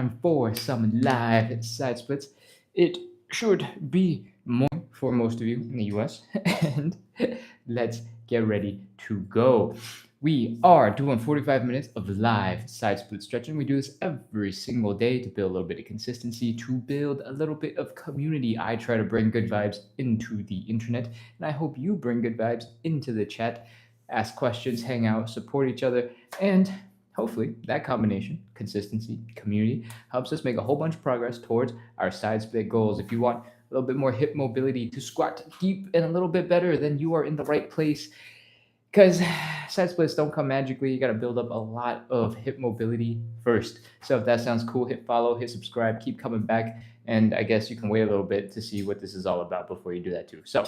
time for some live side splits. It should be morning for most of you in the US, and let's get ready to go. We are doing 45 minutes of live side split stretching. We do this every single day to build a little bit of consistency, to build a little bit of community. I try to bring good vibes into the internet, and I hope you bring good vibes into the chat, ask questions, hang out, support each other, and hopefully that combination, consistency, community, helps us make a whole bunch of progress towards our side split goals. If you want a little bit more hip mobility to squat deep and a little bit better, then you are in the right place. Because side splits don't come magically. You got to build up a lot of hip mobility first. So if that sounds cool, hit follow, hit subscribe, keep coming back. And I guess you can wait a little bit to see what this is all about before you do that too. So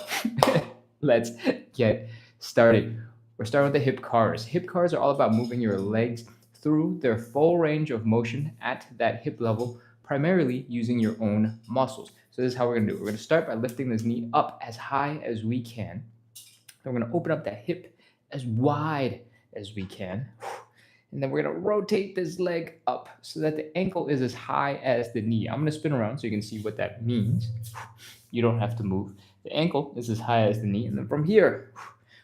let's get started. We're starting with the hip cars. Hip cars are all about moving your legs through their full range of motion at that hip level, primarily using your own muscles. So this is how we're going to do it. We're going to start by lifting this knee up as high as we can. Then we're going to open up that hip as wide as we can. And then we're going to rotate this leg up so that the ankle is as high as the knee. I'm going to spin around so you can see what that means. You don't have to move. The ankle is as high as the knee. And then from here, I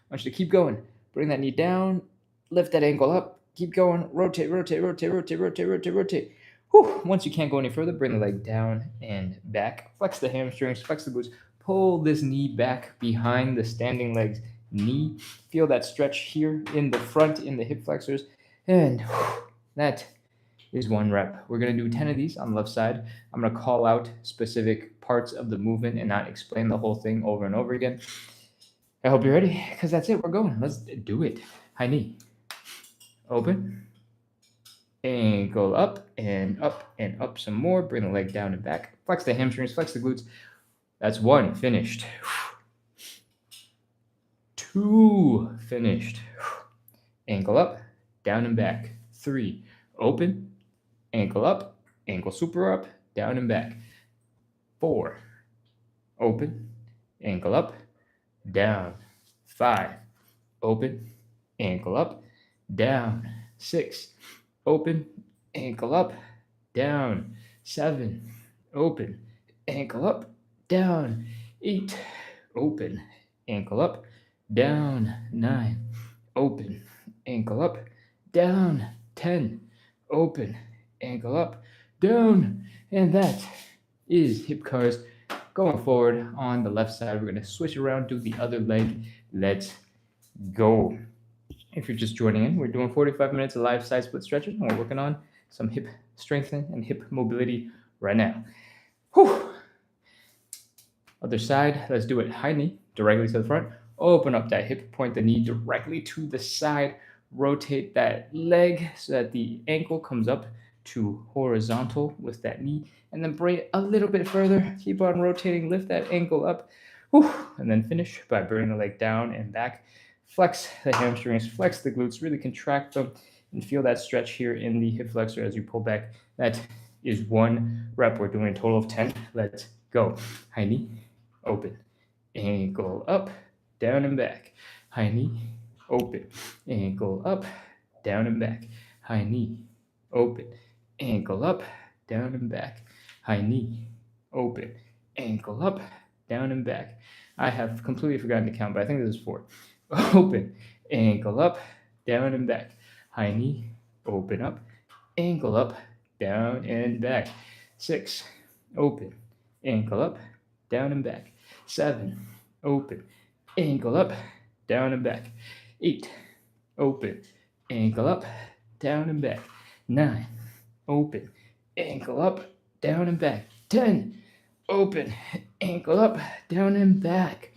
want you to keep going. Bring that knee down, lift that ankle up, keep going, rotate, rotate, rotate, rotate, rotate, rotate, rotate. Whew. Once you can't go any further, bring the leg down and back. Flex the hamstrings, flex the glutes. Pull this knee back behind the standing leg's knee. Feel that stretch here in the front, in the hip flexors. And that is one rep. We're going to do 10 of these on the left side. I'm going to call out specific parts of the movement and not explain the whole thing over and over again. I hope you're ready, because that's it. We're going. Let's do it. High knee. Open. Ankle up and up and up some more. Bring the leg down and back. Flex the hamstrings, flex the glutes. That's one. Finished. 2. Finished. Ankle up, down and back. 3. Open. Ankle up, ankle super up, down and back. 4. Open. Ankle up, down. 5. Open. Ankle up, down. 6. Open. Ankle up, down. 7. Open. Ankle up, down. 8. Open. Ankle up, down. 9. Open. Ankle up, down. 10. Open. Ankle up, down. And that is hip cars. Going forward on the left side, we're going to switch around to the other leg. Let's go. If you're just joining in, we're doing 45 minutes of live side split stretching. We're working on some hip strengthening and hip mobility right now. Whew. Other side, let's do it. High knee directly to the front. Open up that hip, point the knee directly to the side. Rotate that leg so that the ankle comes up to horizontal with that knee, and then bring it a little bit further. Keep on rotating, lift that ankle up, and then finish by bringing the leg down and back. Flex the hamstrings, flex the glutes, really contract them, and feel that stretch here in the hip flexor as you pull back. That is one rep. We're doing a total of 10. Let's go. High knee, open, ankle up, down and back. High knee, open, ankle up, down and back. High knee, open, ankle up, down and back. High knee, open, ankle up, down and back. I have completely forgotten to count, but I think this is 4. Open, ankle up, down and back. High knee, open up, ankle up, down and back. 6, open, ankle up, down and back. 7, open, ankle up, down and back. 8, open, ankle up, down and back. 9, open, ankle up, down and back. 10, open, ankle up, down and back.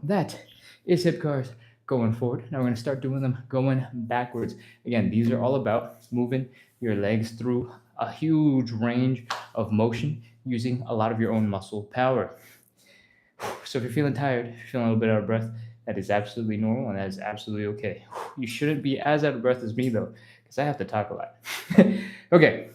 That is hip cars going forward. Now we're going to start doing them going backwards. Again, these are all about moving your legs through a huge range of motion using a lot of your own muscle power. So if you're feeling tired, if you're feeling a little bit out of breath, that is absolutely normal and that is absolutely okay. You shouldn't be as out of breath as me though, because I have to talk a lot. Okay,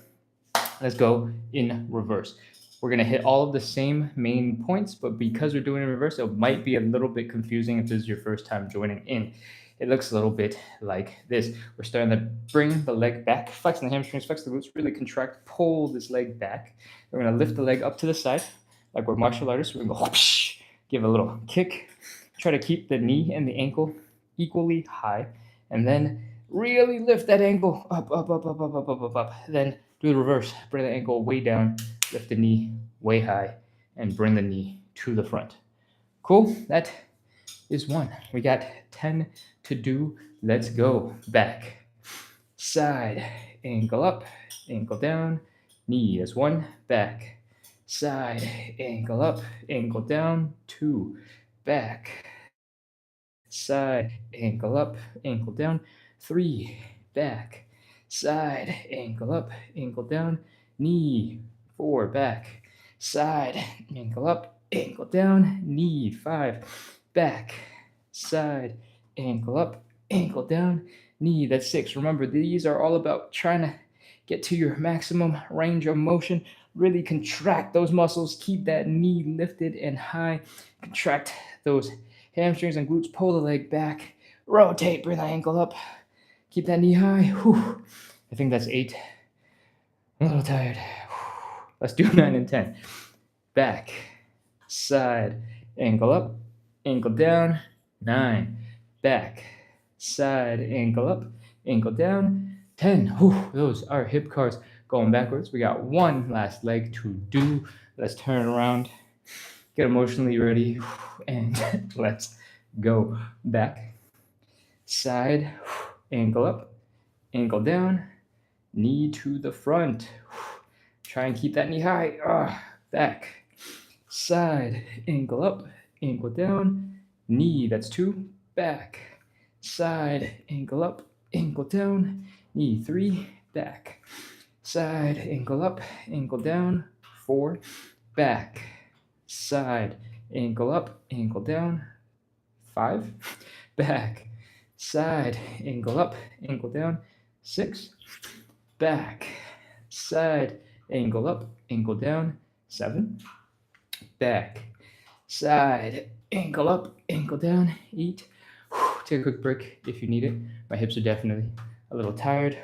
let's go in reverse. We're going to hit all of the same main points, but because we're doing it in reverse, it might be a little bit confusing if this is your first time joining in. it looks a little bit like this. We're starting to bring the leg back, flexing the hamstrings, flex the glutes, really contract, pull this leg back. We're going to lift the leg up to the side, like we're martial artists. We're going to go whoosh, give a little kick, try to keep the knee and the ankle equally high, and then really lift that ankle up, up, up, up, up, up, up, up, up. Then do the reverse, bring the ankle way down, lift the knee way high, and bring the knee to the front. Cool? That is 1. We got 10 to do. Let's go. Back, side, ankle up, ankle down, knee is 1. Back, side, ankle up, ankle down, 2. Back, side, ankle up, ankle down, 3. Back, side, ankle up, ankle down, knee, 4. Back, side, ankle up, ankle down, knee, 5. Back, side, ankle up, ankle down, knee, that's 6. Remember, these are all about trying to get to your maximum range of motion. Really contract those muscles, keep that knee lifted and high, contract those hamstrings and glutes, pull the leg back, rotate, bring the ankle up, keep that knee high. Whew. I think that's 8. I'm a little tired. Let's do 9 and 10. Back, side, ankle up, ankle down, 9. Back, side, ankle up, ankle down, 10. Whew. Those are hip cars going backwards. We got 1 last leg to do. Let's turn around, get emotionally ready, and let's go. Back, side, ankle up, ankle down, knee to the front. Try and keep that knee high. Back, side, ankle up, ankle down, knee, that's 2. Back, side, ankle up, ankle down, knee, 3. Back, side, ankle up, ankle down, 4. Back, side, ankle up, ankle down, 5. Back, side, ankle up, ankle down, 6. Back, side, ankle up, ankle down, 7. Back, side, ankle up, ankle down, 8. Take a quick break if you need it. My hips are definitely a little tired.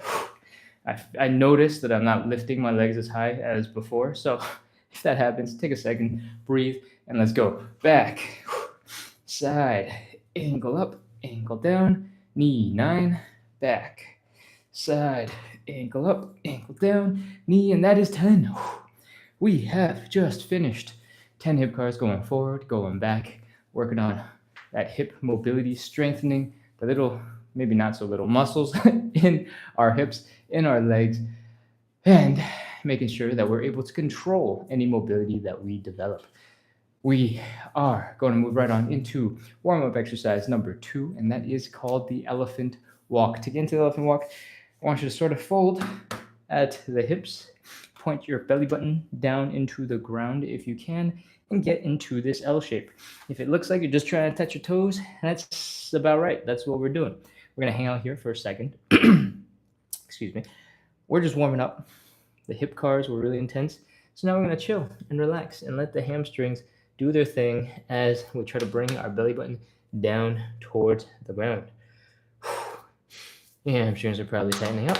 I noticed that I'm not lifting my legs as high as before, so if that happens, take a second, breathe, and let's go. Back, side, ankle up, ankle down, knee, 9. Back, side, ankle up, ankle down, knee, and that is 10. We have just finished 10 hip cars, going forward, going back, working on that hip mobility, strengthening the little, maybe not so little muscles in our hips, in our legs, and making sure that we're able to control any mobility that we develop. We are going to move right on into warm-up exercise number 2, and that is called the elephant walk. To get into the elephant walk, I want you to sort of fold at the hips, point your belly button down into the ground if you can, and get into this L shape. If it looks like you're just trying to touch your toes, that's about right. That's what we're doing. We're going to hang out here for a second. Excuse me. We're just warming up. The hip cars were really intense. So now we're going to chill and relax and let the hamstrings do their thing as we try to bring our belly button down towards the ground. The hamstrings are probably tightening up,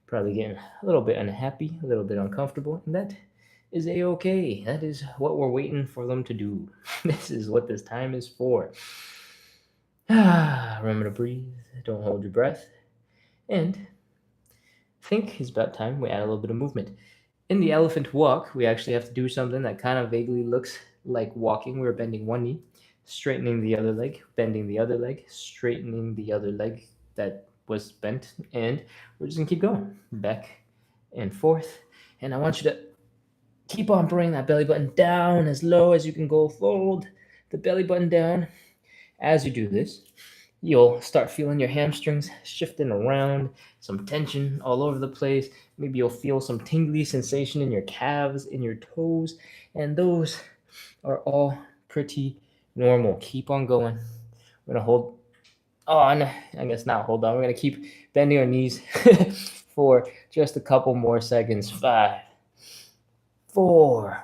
probably getting a little bit unhappy, a little bit uncomfortable, and that is a-okay. That is what we're waiting for them to do. This is what this time is for. Remember to breathe, don't hold your breath, and I think it's about time we add a little bit of movement. In the elephant walk, we actually have to do something that kind of vaguely looks like walking. We're bending one knee, straightening the other leg, bending the other leg, straightening the other leg that was bent, and we're just gonna keep going back and forth. And I want you to keep on bringing that belly button down as low as you can go. Fold the belly button down. As you do this, you'll start feeling your hamstrings shifting around, some tension all over the place. Maybe you'll feel some tingly sensation in your calves, in your toes, and those are all pretty normal. Keep on going. We're gonna hold on. I guess not hold on. We're gonna keep bending our knees for just a couple more seconds. 5, 4,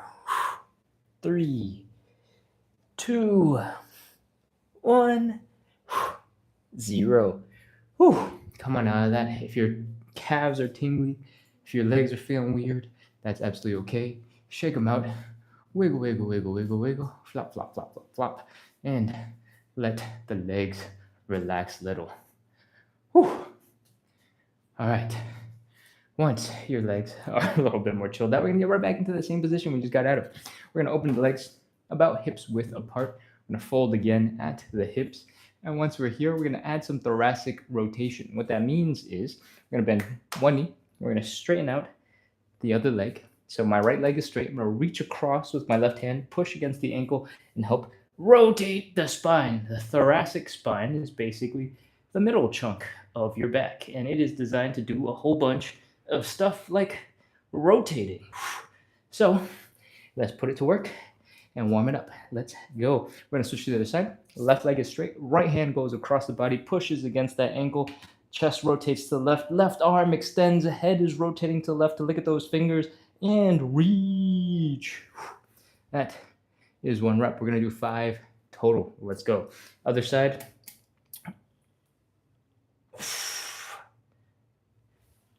3, 2, 1. 0. Whew. Come on out of that. If your calves are tingly, if your legs are feeling weird, that's absolutely okay. Shake them out. Wiggle, wiggle, wiggle, wiggle, wiggle. Flop, flop, flop, flop, flop. And let the legs relax a little. Whew. All right. Once your legs are a little bit more chilled out, we're going to get right back into the same position we just got out of. We're going to open the legs about hips width apart. We're going to fold again at the hips. And once we're here, we're going to add some thoracic rotation. What that means is we're going to bend one knee. We're going to straighten out the other leg. So my right leg is straight. I'm going to reach across with my left hand, push against the ankle, and help rotate the spine. The thoracic spine is basically the middle chunk of your back, and it is designed to do a whole bunch of stuff like rotating. So let's put it to work and warm it up. Let's go. We're going to switch to the other side. Left leg is straight. Right hand goes across the body, pushes against that ankle. Chest rotates to the left. Left arm extends. Head is rotating to the left to look at those fingers and reach. That is 1 rep. We're going to do 5 total. Let's go. Other side.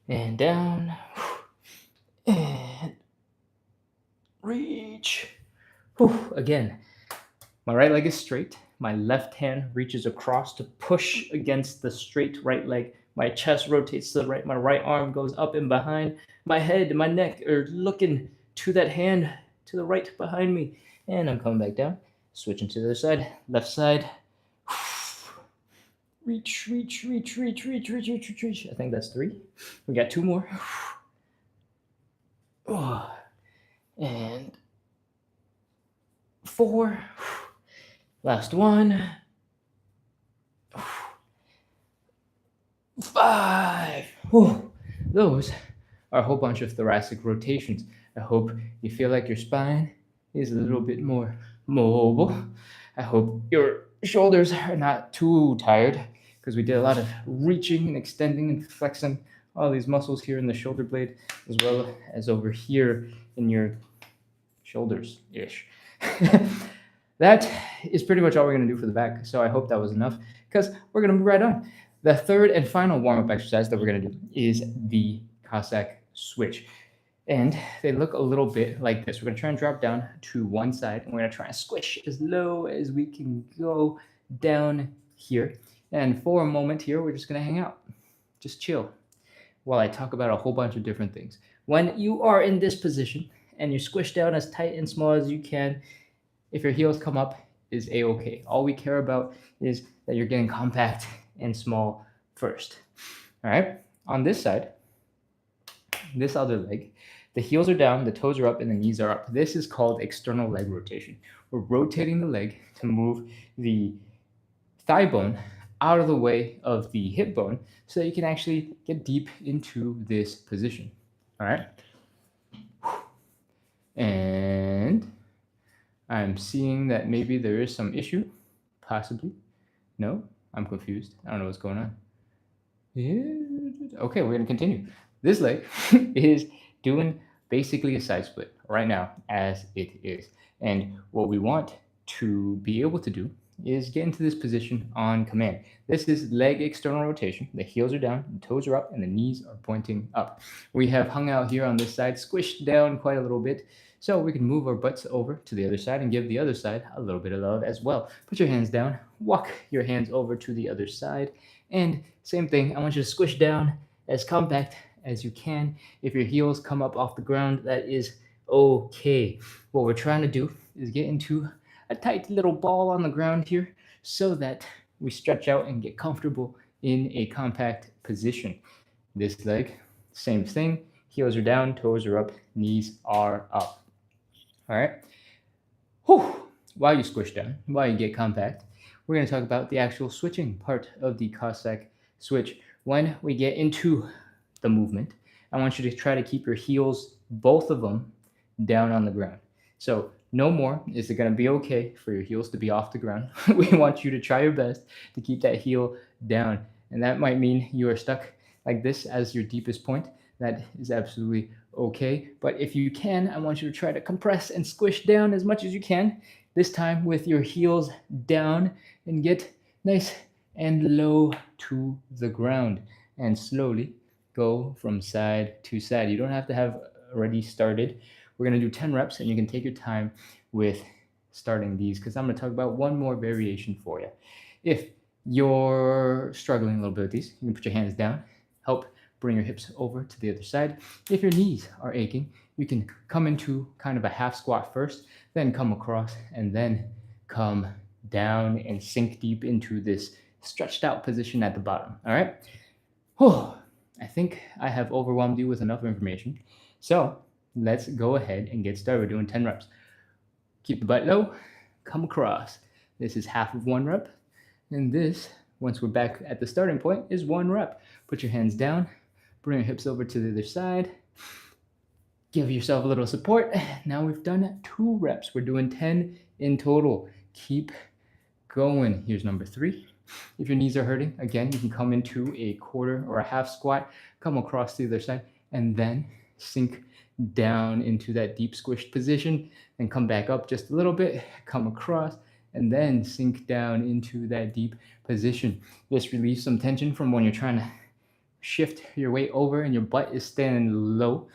And down. And reach. Again, my right leg is straight. My left hand reaches across to push against the straight right leg. My chest rotates to the right. My right arm goes up and behind. My head and my neck are looking to that hand to the right behind me. And I'm coming back down. Switching to the other side. Left side. Reach, reach, reach, reach, reach, reach, reach, reach, reach. I think that's 3. We got 2 more. And 4. Last one. 5. Those are a whole bunch of thoracic rotations. I hope you feel like your spine is a little bit more mobile. I hope your shoulders are not too tired, because we did a lot of reaching and extending and flexing all these muscles here in the shoulder blade, as well as over here in your shoulders-ish. That is pretty much all we're going to do for the back, so I hope that was enough, because we're going to move right on. The third and final warm-up exercise that we're going to do is the Cossack switch. And they look a little bit like this. We're going to try and drop down to one side, and we're going to try and squish as low as we can go down here. And for a moment here, we're just going to hang out. Just chill while I talk about a whole bunch of different things. When you are in this position and you're squished down as tight and small as you can, if your heels come up, is a-okay. All we care about is that you're getting compact and small first. All right? On this side, this other leg, the heels are down, the toes are up, and the knees are up. This is called external leg rotation. We're rotating the leg to move the thigh bone out of the way of the hip bone so that you can actually get deep into this position. All right? And I'm seeing that maybe there is some issue, possibly. No, I'm confused. I don't know what's going on. Okay, we're going to continue. This leg is doing basically a side split right now as it is. And what we want to be able to do is get into this position on command. This is leg external rotation. The heels are down, the toes are up, and the knees are pointing up. We have hung out here on this side, squished down quite a little bit, so we can move our butts over to the other side and give the other side a little bit of love as well. Put your hands down, walk your hands over to the other side, and same thing, I want you to squish down as compact as you can. If your heels come up off the ground, that is okay. What we're trying to do is get into a tight little ball on the ground here so that we stretch out and get comfortable in a compact position. This leg, same thing. Heels are down, toes are up, knees are up. All right. While you squish down, while you get compact, we're going to talk about the actual switching part of the Cossack switch. When we get into the movement, I want you to try to keep your heels, both of them, down on the ground. So no more is it going to be okay for your heels to be off the ground. We want you to try your best to keep that heel down. And that might mean you are stuck like this as your deepest point. That is absolutely okay. But if you can, I want you to try to compress and squish down as much as you can. This time with your heels down, and get nice and low to the ground. And slowly go from side to side. You don't have to have already started. We're going to do 10 reps, and you can take your time with starting these because I'm going to talk about one more variation for you. If you're struggling a little bit with these, you can put your hands down, help bring your hips over to the other side. If your knees are aching, you can come into kind of a half squat first, then come across, and then come down and sink deep into this stretched out position at the bottom. All right. Whew. I think I have overwhelmed you with enough information. So let's go ahead and get started. We're doing 10 reps. Keep the butt low, come across. This is half of one rep. And this, once we're back at the starting point, is one rep. Put your hands down, bring your hips over to the other side. Give yourself a little support. Now we've done 2 reps. We're doing 10 in total. Keep going. Here's number 3. If your knees are hurting, again, you can come into a quarter or a half squat, come across the other side, and then sink down into that deep squished position and come back up just a little bit, come across, and then sink down into that deep position. This relieves some tension from when you're trying to shift your weight over and your butt is standing low.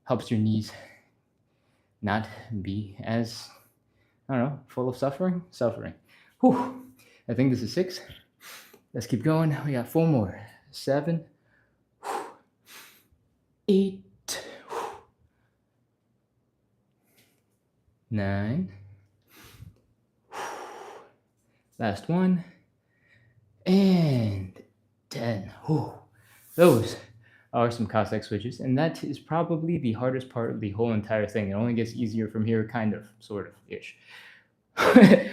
Helps your knees not be as, full of suffering. Whew. I think this is 6. Let's keep going. We got 4 more. 7, 8, 9, last one, and 10. Whew. Those are some Cossack switches, and that is probably the hardest part of the whole entire thing. It only gets easier from here, kind of, sort of, ish.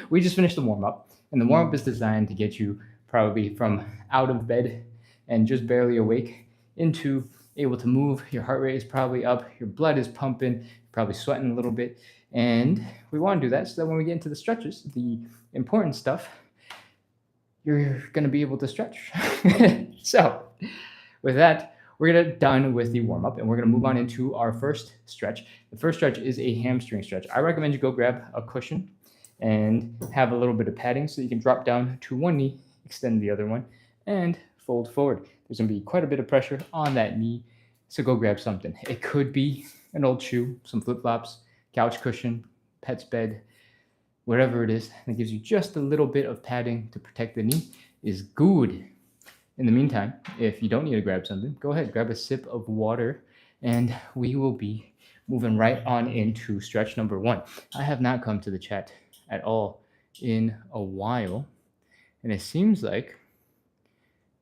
We just finished the warm-up, and the warm-up is designed to get you probably from out of bed and just barely awake into able to move. Your heart rate is probably up, your blood is pumping, you're probably sweating a little bit, and we want to do that so that when we get into the stretches, the important stuff, you're going to be able to stretch. So with that, we're done with the warm-up, and we're going to move on into our first stretch. The first stretch is a hamstring stretch. I recommend you go grab a cushion and have a little bit of padding so you can drop down to one knee, extend the other one, and fold forward. There's going to be quite a bit of pressure on that knee, so go grab something. It could be an old shoe, some flip-flops, couch cushion, pet's bed, whatever it is that gives you just a little bit of padding to protect the knee is good. In the meantime, if you don't need to grab something, go ahead, grab a sip of water, and we will be moving right on into stretch number 1. I have not come to the chat at all in a while, and it seems like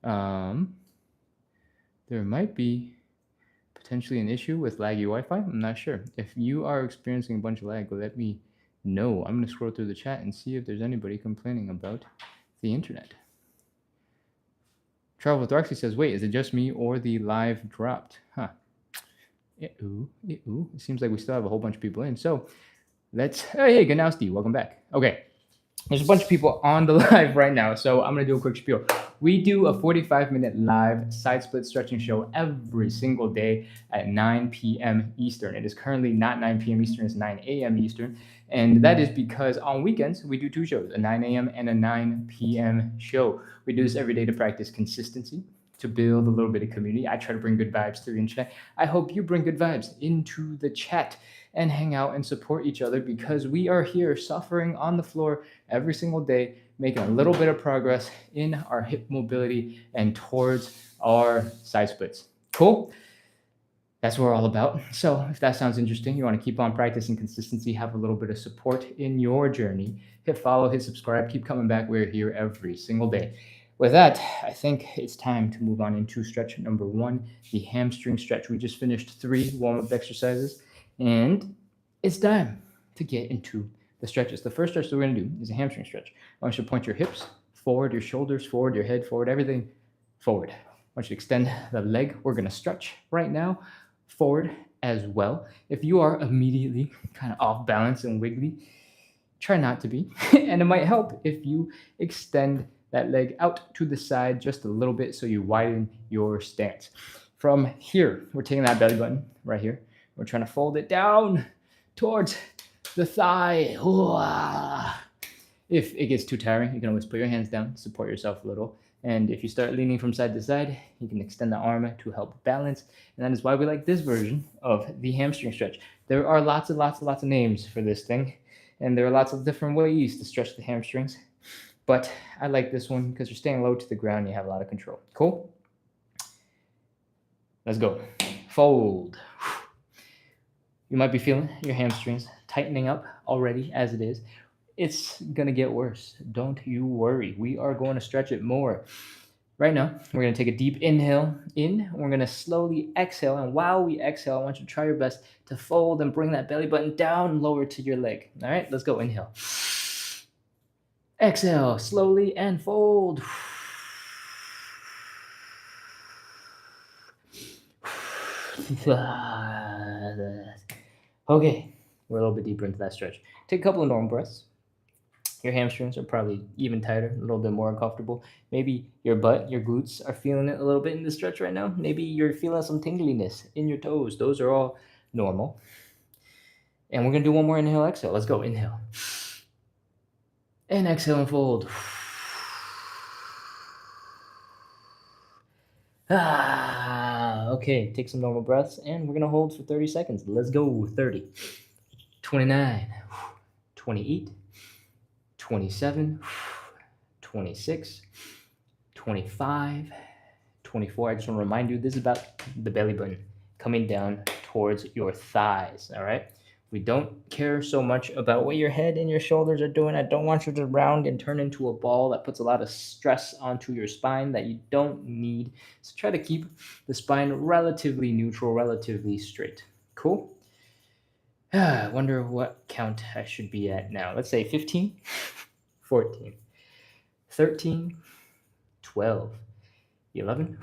there might be potentially an issue with laggy Wi-Fi. I'm not sure. If you are experiencing a bunch of lag, let me know. I'm going to scroll through the chat and see if there's anybody complaining about the internet. Travel with Roxy says, wait, is it just me or the live dropped? Huh. It seems like we still have a whole bunch of people in. So let's, hey, Ganowski, welcome back. Okay. There's a bunch of people on the live right now, so I'm going to do a quick spiel. We do a 45-minute live side split stretching show every single day at 9 p.m. Eastern. It is currently not 9 p.m. Eastern, it's 9 a.m. Eastern. And that is because on weekends, we do 2 shows, a 9 a.m. and a 9 p.m. show. We do this every day to practice consistency, to build a little bit of community. I try to bring good vibes to the internet. I hope you bring good vibes into the chat and hang out and support each other because we are here suffering on the floor every single day, making a little bit of progress in our hip mobility and towards our side splits. Cool? That's what we're all about. So if that sounds interesting, you want to keep on practicing consistency, have a little bit of support in your journey, hit follow, hit subscribe, keep coming back. We're here every single day. With that, I think it's time to move on into stretch number 1, the hamstring stretch. We just finished 3 warm-up exercises, and it's time to get into the stretches. The first stretch that we're going to do is a hamstring stretch. I want you to point your hips forward, your shoulders forward, your head forward, everything forward. I want you to extend the leg. We're going to stretch right now forward as well. If you are immediately kind of off balance and wiggly, try not to be. And it might help if you extend that leg out to the side just a little bit so you widen your stance. From here, we're taking that belly button right here. We're trying to fold it down towards the thigh. If it gets too tiring, you can always put your hands down, support yourself a little. And if you start leaning from side to side, you can extend the arm to help balance. And that is why we like this version of the hamstring stretch. There are lots of names for this thing, and there are lots of different ways to stretch the hamstrings. But I like this one because you're staying low to the ground, you have a lot of control. Cool? Let's go. Fold. You might be feeling your hamstrings tightening up already as it is. It's going to get worse. Don't you worry. We are going to stretch it more. Right now, we're going to take a deep inhale in. We're going to slowly exhale. And while we exhale, I want you to try your best to fold and bring that belly button down lower to your leg. All right, let's go. Inhale. Exhale slowly and fold. Okay, we're a little bit deeper into that stretch. Take a couple of normal breaths. Your hamstrings are probably even tighter, a little bit more uncomfortable. Maybe your butt, your glutes are feeling it a little bit in the stretch right now. Maybe you're feeling some tingliness in your toes. Those are all normal. And we're going to do one more inhale, exhale. Let's go. Inhale. And exhale and fold. Okay, take some normal breaths, and we're going to hold for 30 seconds. Let's go. 30, 29, 28, 27, 26, 25, 24. I just want to remind you, this is about the belly button coming down towards your thighs, all right? We don't care so much about what your head and your shoulders are doing. I don't want you to round and turn into a ball that puts a lot of stress onto your spine that you don't need. So try to keep the spine relatively neutral, relatively straight. Cool? I wonder what count I should be at now. Let's say 15, 14, 13, 12, 11,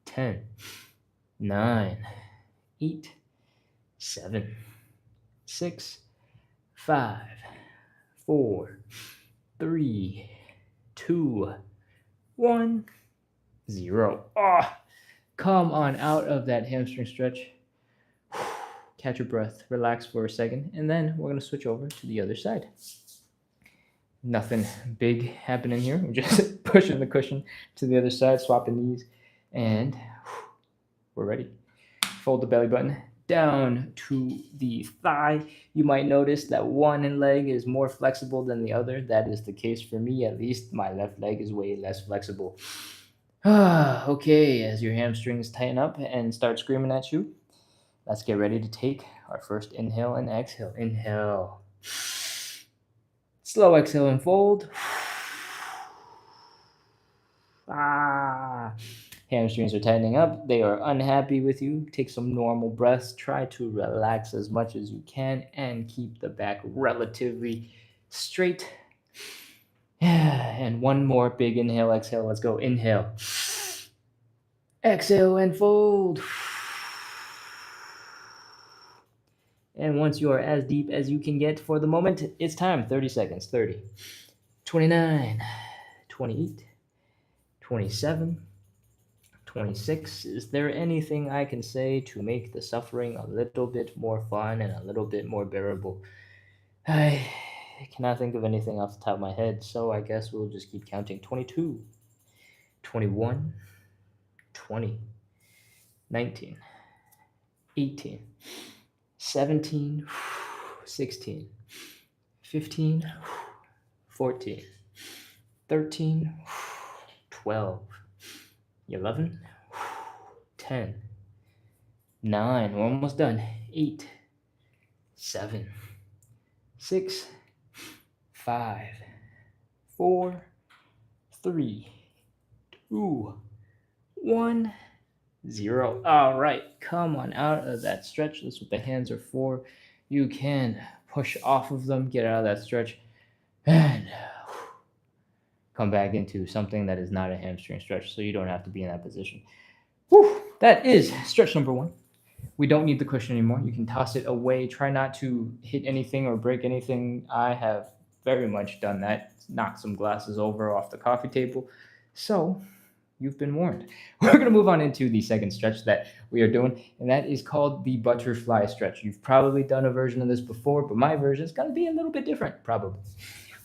10, 9, 8, 7, 6, 5, 4, 3, 2, 1, 0. Come on out of that hamstring stretch. Catch your breath, relax for a second, and then we're going to switch over to the other side. Nothing big happening here. We're just pushing the cushion to the other side, swapping knees, and we're ready. Fold the belly button down to the thigh. You might notice that one leg is more flexible than the other. That is the case for me, at least. My left leg is way less flexible. Okay, as your hamstrings tighten up and start screaming at you, let's get ready to take our first inhale and exhale. Inhale. Slow exhale and fold. Hamstrings are tightening up. They are unhappy with you. Take some normal breaths. Try to relax as much as you can and keep the back relatively straight. And one more big inhale, exhale. Let's go. Inhale. Exhale and fold. And once you are as deep as you can get for the moment, it's time. 30 seconds. 30, 29, 28, 27, 26. Is there anything I can say to make the suffering a little bit more fun and a little bit more bearable? I cannot think of anything off the top of my head, so I guess we'll just keep counting. 22, 21, 20, 19, 18, 17, 16, 15, 14, 13, 12, 11, 10, 9, we're almost done, 8, 7, 6, 5, 4, 3, 2, 1, 0. All right, come on out of that stretch. That's what the hands are for. You can push off of them, get out of that stretch, and come back into something that is not a hamstring stretch, so you don't have to be in that position. That is stretch number 1. We don't need the cushion anymore. You can toss it away. Try not to hit anything or break anything. I have very much done that. Knocked some glasses over off the coffee table. So you've been warned. We're going to move on into the second stretch that we are doing, and that is called the butterfly stretch. You've probably done a version of this before, but my version is going to be a little bit different, probably.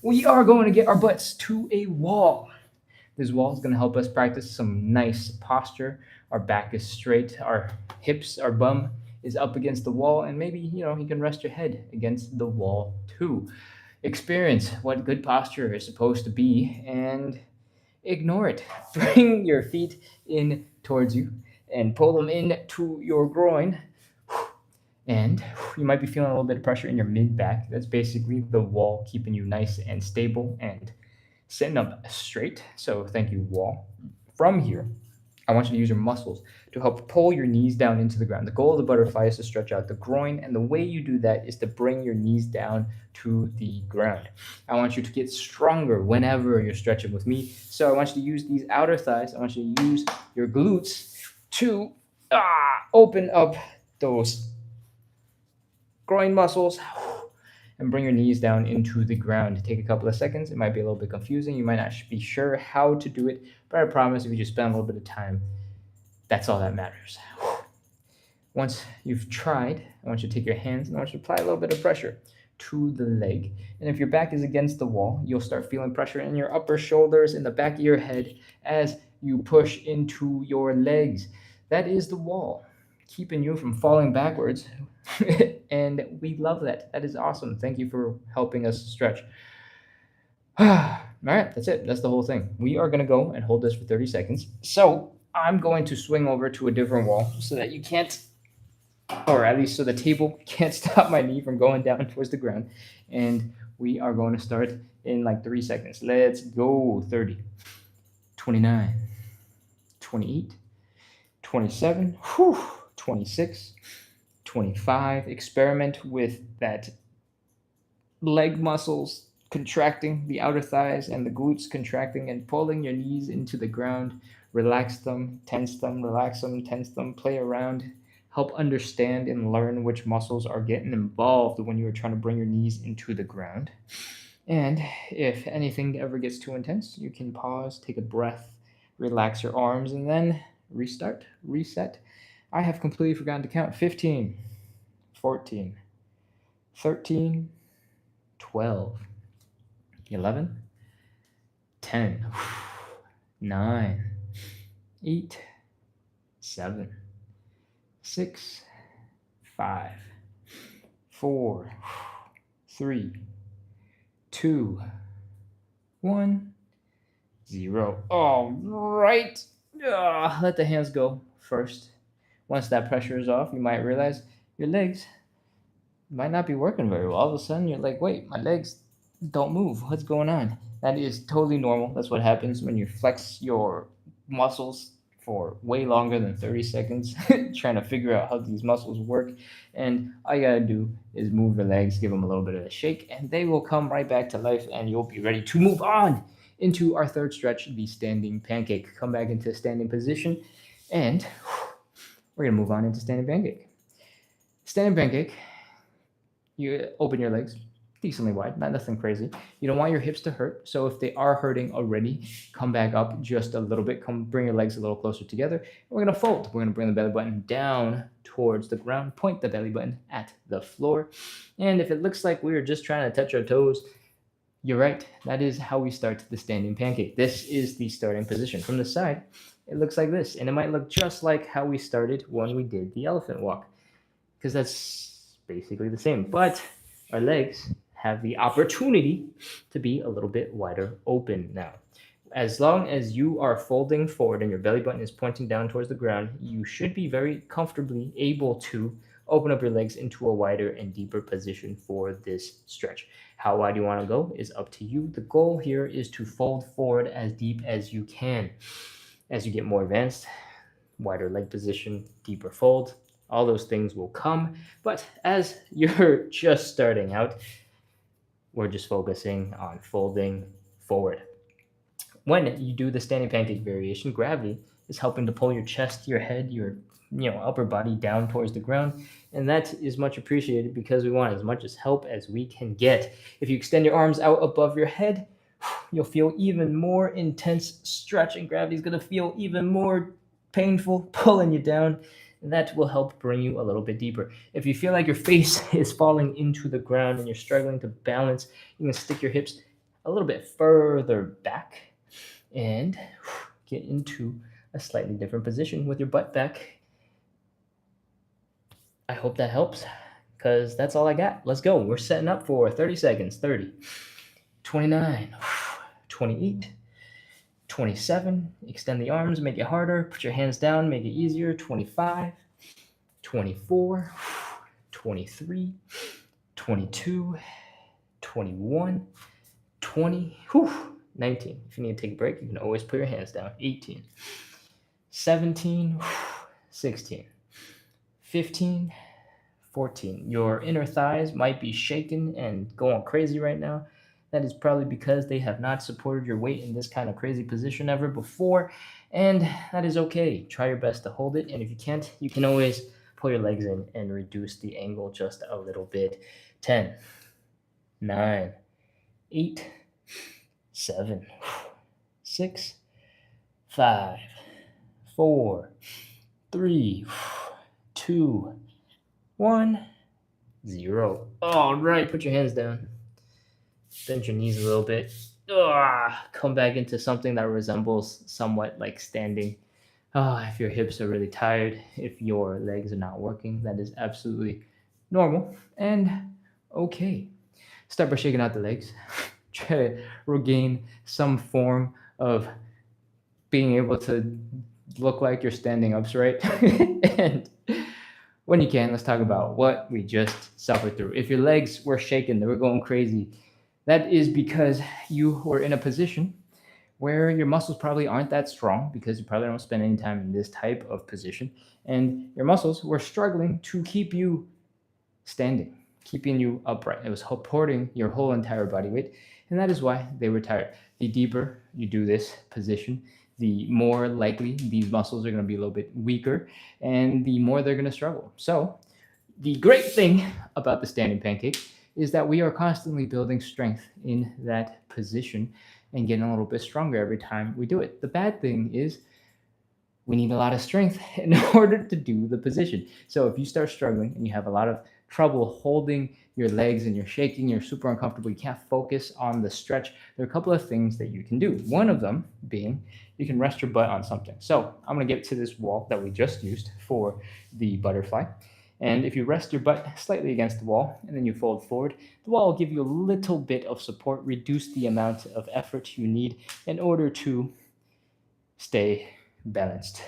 we are going to get our butts to a wall. This wall is going to help us practice some nice posture. Our back is straight, our hips, our bum is up against the wall, and maybe, you can rest your head against the wall too. Experience what good posture is supposed to be and ignore it. Bring your feet in towards you and pull them in to your groin. And you might be feeling a little bit of pressure in your mid back. That's basically the wall keeping you nice and stable and sitting up straight. So thank you, wall. From here, I want you to use your muscles to help pull your knees down into the ground. The goal of the butterfly is to stretch out the groin, and the way you do that is to bring your knees down to the ground. I want you to get stronger whenever you're stretching with me. So I want you to use these outer thighs. I want you to use your glutes to open up those groin muscles and bring your knees down into the ground. Take a couple of seconds. It might be a little bit confusing. You might not be sure how to do it, but I promise if you just spend a little bit of time, that's all that matters. Once you've tried, I want you to take your hands and I want you to apply a little bit of pressure to the leg. And if your back is against the wall, you'll start feeling pressure in your upper shoulders, in the back of your head as you push into your legs. That is the wall, keeping you from falling backwards. And we love that. That is awesome. Thank you for helping us stretch. All right, that's it. That's the whole thing. We are going to go and hold this for 30 seconds. So I'm going to swing over to a different wall so that you can't, or at least so the table can't stop my knee from going down towards the ground. And we are going to start in like 3 seconds. Let's go. 30, 29, 28, 27, 26, 25. Experiment with that leg muscles contracting, the outer thighs and the glutes contracting, and pulling your knees into the ground. Relax them, tense them, relax them, tense them, play around. Help understand and learn which muscles are getting involved when you are trying to bring your knees into the ground. And if anything ever gets too intense, you can pause, take a breath, relax your arms, and then restart, reset. I have completely forgotten to count. 15, 14, 13, 12, 11, 10, 9, 8, 7, 6, 5, 4, 3, 2, 1, 0. All right. Let the hands go first. Once that pressure is off, you might realize your legs might not be working very well. All of a sudden, you're like, wait, my legs don't move. What's going on? That is totally normal. That's what happens when you flex your muscles for way longer than 30 seconds, trying to figure out how these muscles work. And all you gotta do is move your legs, give them a little bit of a shake, and they will come right back to life, and you'll be ready to move on into our third stretch, the standing pancake. Come back into standing position, and we're gonna move on into standing pancake. Standing pancake, you open your legs decently wide, not nothing crazy. You don't want your hips to hurt, so if they are hurting already, come back up just a little bit. Come bring your legs a little closer together. And we're gonna fold. We're gonna bring the belly button down towards the ground, point the belly button at the floor. And if it looks like we are just trying to touch our toes, you're right. That is how we start the standing pancake. This is the starting position. From the side, it looks like this, and it might look just like how we started when we did the elephant walk, because that's basically the same, but our legs have the opportunity to be a little bit wider open now. As long as you are folding forward and your belly button is pointing down towards the ground, you should be very comfortably able to open up your legs into a wider and deeper position for this stretch. How wide you want to go is up to you. The goal here is to fold forward as deep as you can. As you get more advanced, wider leg position, deeper fold, all those things will come. But as you're just starting out, we're just focusing on folding forward. When you do the standing pancake variation, gravity is helping to pull your chest, your head, your upper body down towards the ground, and that is much appreciated because we want as much as help as we can get. If you extend your arms out above your head, you'll feel even more intense stretch, and gravity is going to feel even more painful, pulling you down. And that will help bring you a little bit deeper. If you feel like your face is falling into the ground and you're struggling to balance, you can stick your hips a little bit further back and get into a slightly different position with your butt back. I hope that helps, because that's all I got. Let's go. We're setting up for 30 seconds. 30, 29, 28, 27. Extend the arms, make it harder. Put your hands down, make it easier. 25, 24, 23, 22, 21, 20, 19. If you need to take a break, you can always put your hands down. 18, 17, 16, 15, 14. Your inner thighs might be shaking and going crazy right now. That is probably because they have not supported your weight in this kind of crazy position ever before, and that is okay. Try your best to hold it, and if you can't, you can always pull your legs in and reduce the angle just a little bit. 10, 9, 8, 7, 6, 5, 4, 3, 2, 1, 0. All right, put your hands down. Bend your knees a little bit. Come back into something that resembles somewhat like standing. If your hips are really tired, if your legs are not working, that is absolutely normal and okay. Start by shaking out the legs. Try to regain some form of being able to look like you're standing upright. And when you can, let's talk about what we just suffered through. If your legs were shaking, they were going crazy, that is because you were in a position where your muscles probably aren't that strong, because you probably don't spend any time in this type of position, and your muscles were struggling to keep you standing, keeping you upright. It was supporting your whole entire body weight, and that is why they were tired. The deeper you do this position, the more likely these muscles are going to be a little bit weaker, and the more they're going to struggle. So the great thing about the standing pancake is that we are constantly building strength in that position and getting a little bit stronger every time we do it. The bad thing is we need a lot of strength in order to do the position. So if you start struggling and you have a lot of trouble holding your legs and you're shaking, you're super uncomfortable, you can't focus on the stretch, there are a couple of things that you can do. One of them being you can rest your butt on something. So I'm going to get to this wall that we just used for the butterfly. And if you rest your butt slightly against the wall and then you fold forward, the wall will give you a little bit of support, reduce the amount of effort you need in order to stay balanced.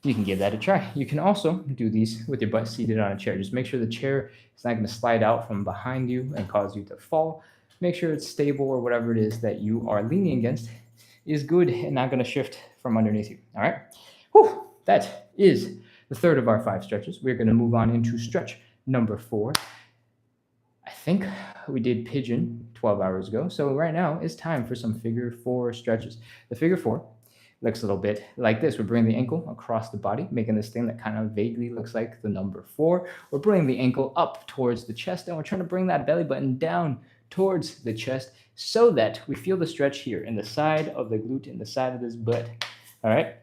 You can give that a try. You can also do these with your butt seated on a chair. Just make sure the chair is not going to slide out from behind you and cause you to fall. Make sure it's stable, or whatever it is that you are leaning against is good and not going to shift from underneath you. All right? Whew, that is the third of our 5 stretches. We're going to move on into stretch number 4. I think we did pigeon 12 hours ago. So right now it's time for some figure 4 stretches. The figure 4 looks a little bit like this. We're bringing the ankle across the body, making this thing that kind of vaguely looks like the number 4. We're bringing the ankle up towards the chest, and we're trying to bring that belly button down towards the chest so that we feel the stretch here in the side of the glute, in the side of this butt. All right?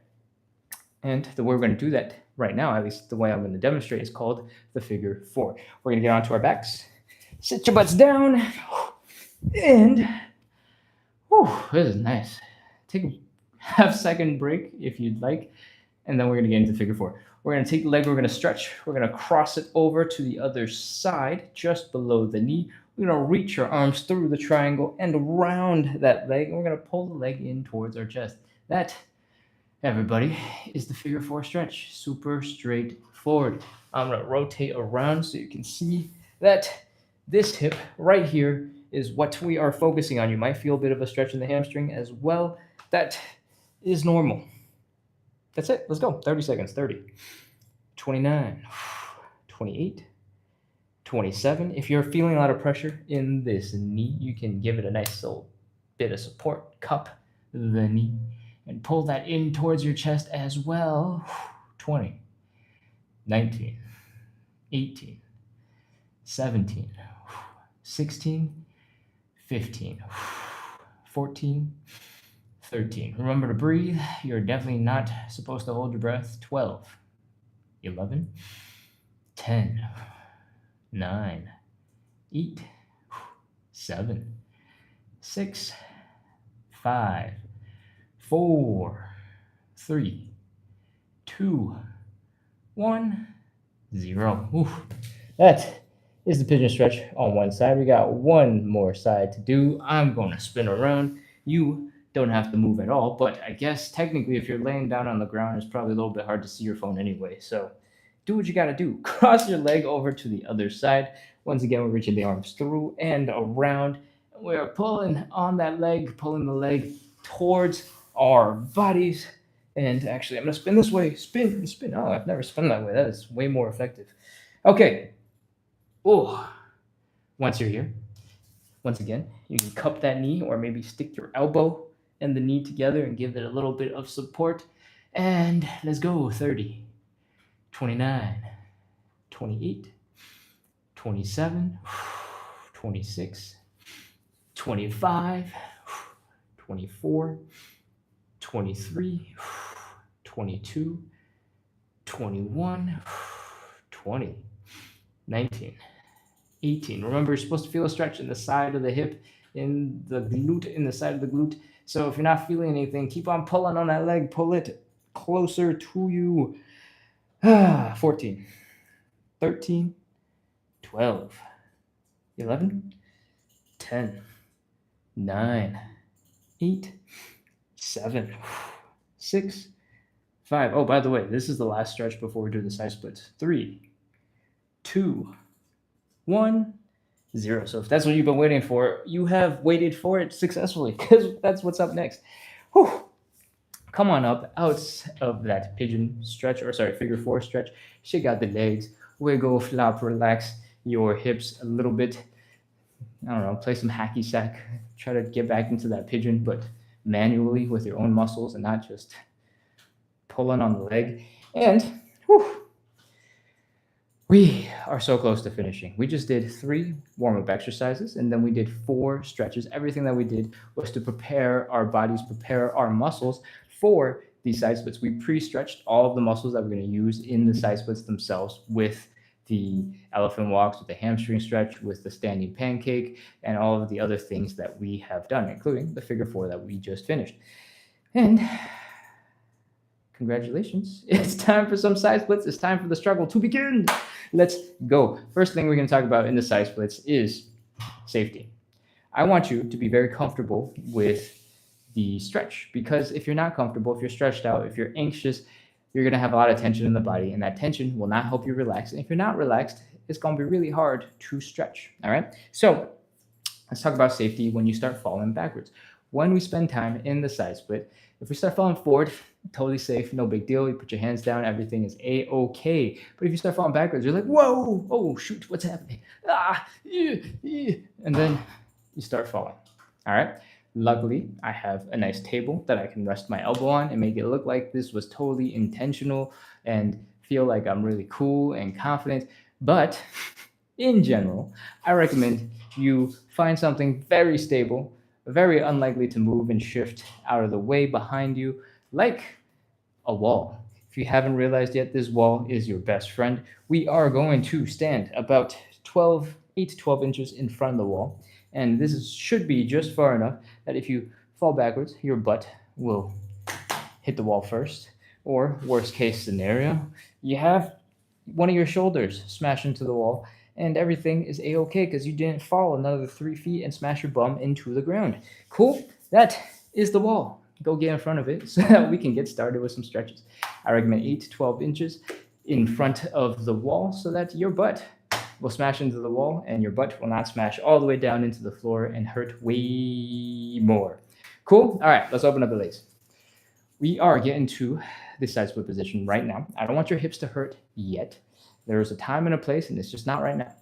And the way we're going to do that right now, at least the way I'm going to demonstrate, is called the figure 4. We're going to get onto our backs. Sit your butts down. And, this is nice. Take a half-second break if you'd like. And then we're going to get into figure 4. We're going to take the leg, we're going to stretch. We're going to cross it over to the other side, just below the knee. We're going to reach our arms through the triangle and around that leg. And we're going to pull the leg in towards our chest. That, everybody, is the figure 4 stretch. Super straightforward. I'm going to rotate around so you can see that this hip right here is what we are focusing on. You might feel a bit of a stretch in the hamstring as well. That is normal. That's it. Let's go. 30 seconds. 30, 29, 28, 27. If you're feeling a lot of pressure in this knee, you can give it a nice little bit of support. Cup the knee and pull that in towards your chest as well. 20, 19, 18, 17, 16, 15, 14, 13. Remember to breathe. You're definitely not supposed to hold your breath. 12, 11, 10, 9, 8, 7, 6, 5, 4, 3, 2, 1, 0. Oof. That is the pigeon stretch on one side. We got one more side to do. I'm going to spin around. You don't have to move at all, but I guess technically if you're laying down on the ground, it's probably a little bit hard to see your phone anyway. So do what you got to do. Cross your leg over to the other side. Once again, we're reaching the arms through and around. We're pulling on that leg, pulling the leg towards our bodies. And actually, I'm going to spin this way. Spin, spin. Oh, I've never spun that way. That is way more effective. Okay. Oh, once you're here, once again, you can cup that knee or maybe stick your elbow and the knee together and give it a little bit of support. And let's go. 30, 29, 28, 27, 26, 25, 24, 23, 22, 21, 20, 19, 18. Remember, you're supposed to feel a stretch in the side of the hip, in the glute, in the side of the glute. So if you're not feeling anything, keep on pulling on that leg. Pull it closer to you. 14, 13, 12, 11, 10, 9, 8, 7, 6, 5. Oh, by the way, this is the last stretch before we do the side splits. 3, 2, 1, 0. So if that's what you've been waiting for, you have waited for it successfully, because that's what's up next. Whew. Come on up out of that pigeon stretch, or sorry, figure 4 stretch. Shake out the legs, wiggle, flop, relax your hips a little bit. I don't know, play some hacky sack. Try to get back into that pigeon, but manually with your own muscles and not just pulling on the leg. And whew, we are so close to finishing. We just did 3 warm-up exercises, and then we did 4 stretches. Everything that we did was to prepare our bodies, prepare our muscles for these side splits. We pre-stretched all of the muscles that we're going to use in the side splits themselves with the elephant walks, with the hamstring stretch, with the standing pancake, and all of the other things that we have done, including the figure 4 that we just finished. And congratulations. It's time for some side splits. It's time for the struggle to begin. Let's go. First thing we're going to talk about in the side splits is safety. I want you to be very comfortable with the stretch, because if you're not comfortable, if you're stretched out, if you're anxious, you're going to have a lot of tension in the body, and that tension will not help you relax. And if you're not relaxed, it's going to be really hard to stretch. All right. So let's talk about safety when you start falling backwards. When we spend time in the side split, if we start falling forward, totally safe, no big deal. You put your hands down, everything is a-okay. But if you start falling backwards, you're like, whoa, oh, shoot, what's happening? And then you start falling. All right. Luckily, I have a nice table that I can rest my elbow on and make it look like this was totally intentional and feel like I'm really cool and confident. But in general, I recommend you find something very stable, very unlikely to move and shift out of the way behind you, like a wall. If you haven't realized yet, this wall is your best friend. We are going to stand about 8 to 12 inches in front of the wall. And this should be just far enough that if you fall backwards, your butt will hit the wall first. Or worst case scenario, you have one of your shoulders smash into the wall, and everything is a-okay because you didn't fall another 3 feet and smash your bum into the ground. Cool. That is the wall. Go get in front of it so that we can get started with some stretches. I recommend 8 to 12 inches in front of the wall so that your butt will smash into the wall and your butt will not smash all the way down into the floor and hurt way more. Cool? All right, let's open up the legs. We are getting to the side split position right now. I don't want your hips to hurt yet. There is a time and a place, and it's just not right now.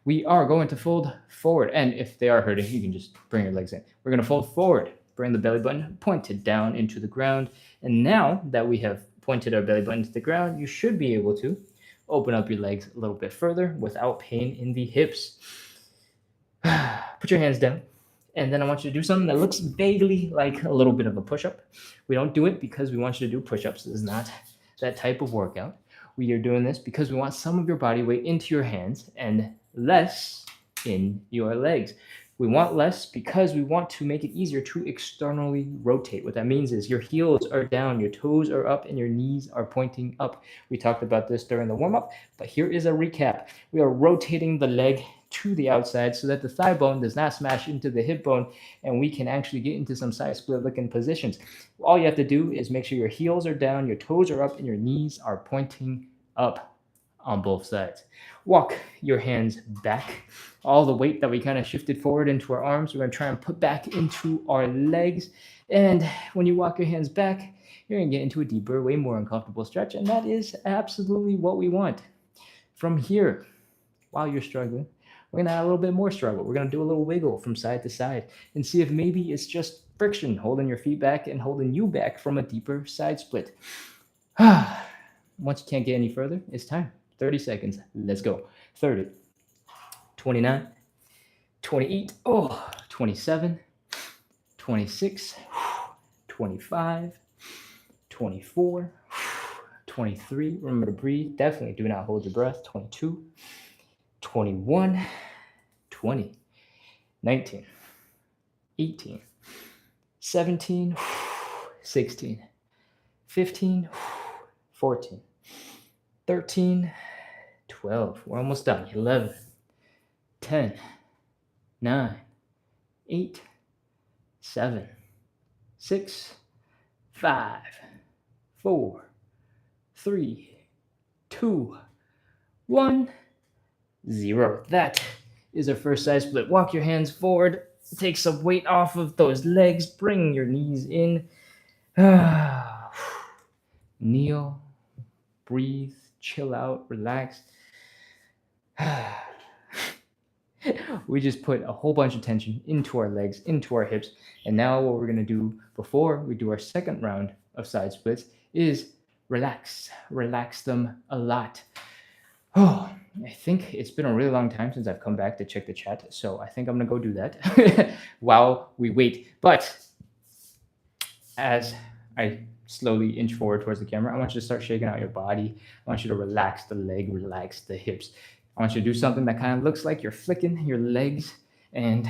We are going to fold forward, and if they are hurting, you can just bring your legs in. We're going to fold forward, bring the belly button pointed down into the ground, and now that we have pointed our belly button to the ground, you should be able to open up your legs a little bit further without pain in the hips. Put your hands down. And then I want you to do something that looks vaguely like a little bit of a push-up. We don't do it because we want you to do push-ups. This is not that type of workout. We are doing this because we want some of your body weight into your hands and less in your legs. We want less because we want to make it easier to externally rotate. What that means is your heels are down, your toes are up, and your knees are pointing up. We talked about this during the warm-up, but here is a recap. We are rotating the leg to the outside so that the thigh bone does not smash into the hip bone, and we can actually get into some side split looking positions. All you have to do is make sure your heels are down, your toes are up, and your knees are pointing up on both sides. Walk your hands back. All the weight that we kind of shifted forward into our arms, we're going to try and put back into our legs. And when you walk your hands back, you're going to get into a deeper, way more uncomfortable stretch. And that is absolutely what we want. From here, while you're struggling, we're going to add a little bit more struggle. We're going to do a little wiggle from side to side and see if maybe it's just friction holding your feet back and holding you back from a deeper side split. Once you can't get any further, it's time. 30 seconds. Let's go. 30, 29, 28, 27, 26, 25, 24, 23. Remember to breathe. Definitely do not hold your breath. 22, 21, 20, 19, 18, 17, 16, 15, 14, 13, 12. We're almost done. 11, 10, 9, 8, 7, 6, 5, 4, 3, 2, 1, 0. That is our first side split. Walk your hands forward. Take some weight off of those legs. Bring your knees in. Kneel. Breathe. Chill out. Relax. We just put a whole bunch of tension into our legs, into our hips. And now what we're going to do before we do our second round of side splits is relax. Relax them a lot. Oh, I think it's been a really long time since I've come back to check the chat. So I think I'm going to go do that while we wait. But as I slowly inch forward towards the camera, I want you to start shaking out your body. I want you to relax the leg, relax the hips. I want you to do something that kind of looks like you're flicking your legs and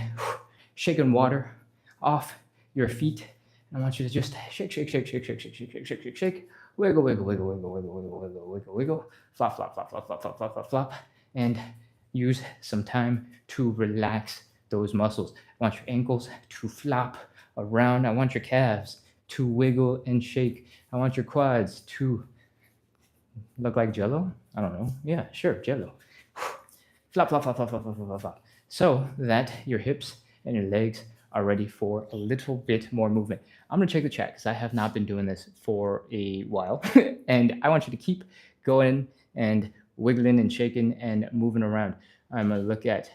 shaking water off your feet. And I want you to just shake, shake, shake, shake, shake, shake, shake, shake, shake, shake, shake. Wiggle, wiggle, wiggle, wiggle, wiggle, wiggle, wiggle, wiggle, wiggle. Flop, flop, flop, flop, flop, flop, flop, flop, flop. And use some time to relax those muscles. I want your ankles to flop around. I want your calves to wiggle and shake. I want your quads to look like Jello. I don't know. Yeah, sure, Jello. Flop, flop, flop, flop, flop, flop, flop, flop. So that your hips and your legs are ready for a little bit more movement. I'm going to check the chat because I have not been doing this for a while. And I want you to keep going and wiggling and shaking and moving around. I'm going to look at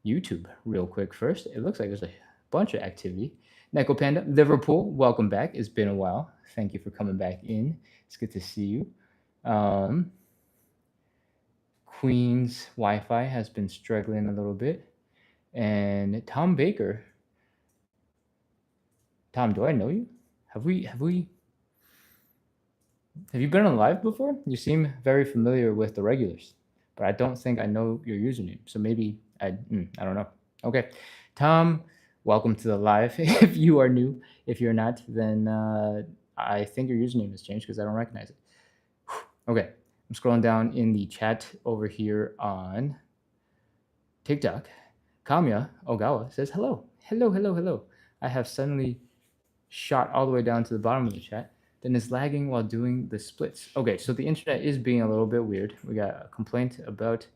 YouTube real quick first. It looks like there's a bunch of activity. Neko Panda, Liverpool, welcome back. It's been a while. Thank you for coming back in. It's good to see you. Queen's Wi-Fi has been struggling a little bit. And Tom Baker. Tom, do I know you? Have you been on live before? You seem very familiar with the regulars, but I don't think I know your username. So maybe I don't know. Okay. Tom, welcome to the live. If you are new, if you're not, then I think your username has changed because I don't recognize it. Okay. I'm scrolling down in the chat over here on TikTok. Kamya Ogawa says, hello. Hello, hello, hello. I have suddenly shot all the way down to the bottom of the chat. Then it's lagging while doing the splits. Okay, so the internet is being a little bit weird. We got a complaint about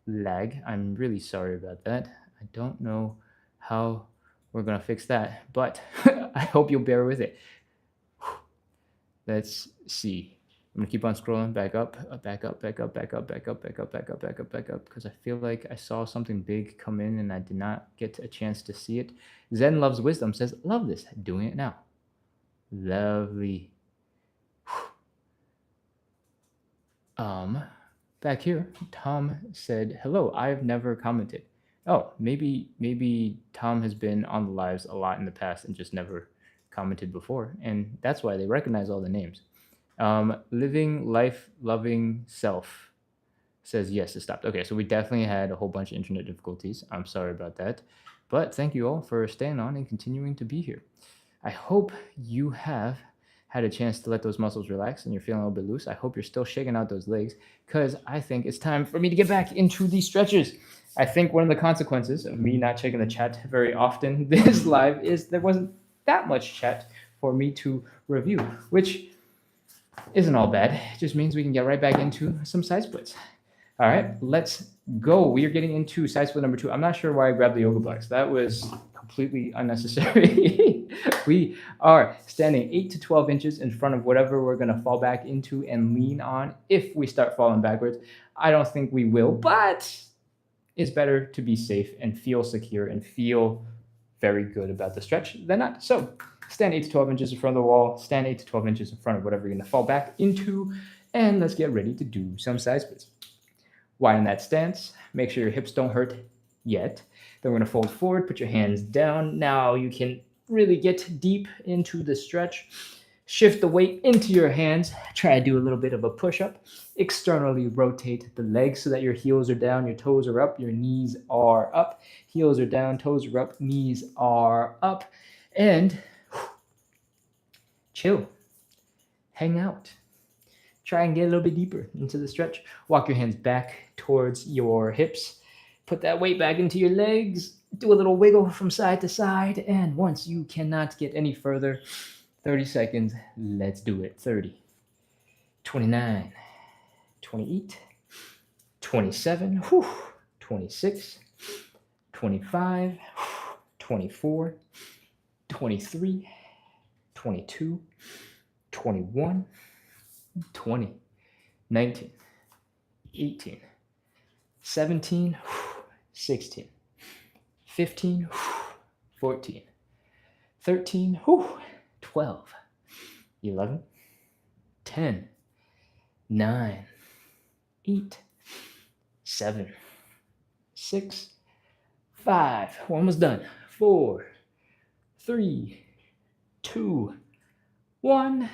lag. I'm really sorry about that. I don't know how we're going to fix that, but I hope you'll bear with it. Let's see. I'm gonna keep on scrolling back up, back up, back up, back up, back up, back up, back up, back up, back up, because I feel like I saw something big come in and I did not get a chance to see it. Zen Loves Wisdom says, love this, doing it now. Lovely. Back here, Tom said, hello, I've never commented. Oh, maybe Tom has been on the lives a lot in the past and just never commented before, and that's why they recognize all the names. Living Life Loving Self Says yes, it stopped. Okay, so we definitely had a whole bunch of internet difficulties. I'm sorry about that. But thank you all for staying on and continuing to be here. I hope you have had a chance to let those muscles relax and you're feeling a little bit loose. I hope you're still shaking out those legs because I think it's time for me to get back into these stretches. I think one of the consequences of me not checking the chat very often this live is there wasn't that much chat for me to review, which isn't all bad. It just means we can get right back into some side splits. All right, let's go. We are getting into side split number 2. I'm not sure why I grabbed the yoga blocks. That was completely unnecessary. We are standing 8 to 12 inches in front of whatever we're going to fall back into and lean on if we start falling backwards. I don't think we will, but it's better to be safe and feel secure and feel very good about the stretch than not. So stand 8 to 12 inches in front of the wall, stand 8 to 12 inches in front of whatever you're going to fall back into, and let's get ready to do some side splits. Widen that stance. Make sure your hips don't hurt yet. Then we're going to fold forward, put your hands down. Now you can really get deep into the stretch. Shift the weight into your hands. Try to do a little bit of a push-up. Externally rotate the legs so that your heels are down, your toes are up, your knees are up. Heels are down, toes are up, knees are up. And chill. Hang out. Try and get a little bit deeper into the stretch. Walk your hands back towards your hips. Put that weight back into your legs. Do a little wiggle from side to side. And once you cannot get any further, 30 seconds, let's do it. 30, 29, 28, 27, 26, 25, 24, 23, 22, 21, 20, 19, 18, 17, 16, 15, 14, 13, 12, 11, 10, 9, 8, 7, 6, 5, we're almost done, 4, 3, 2, 1,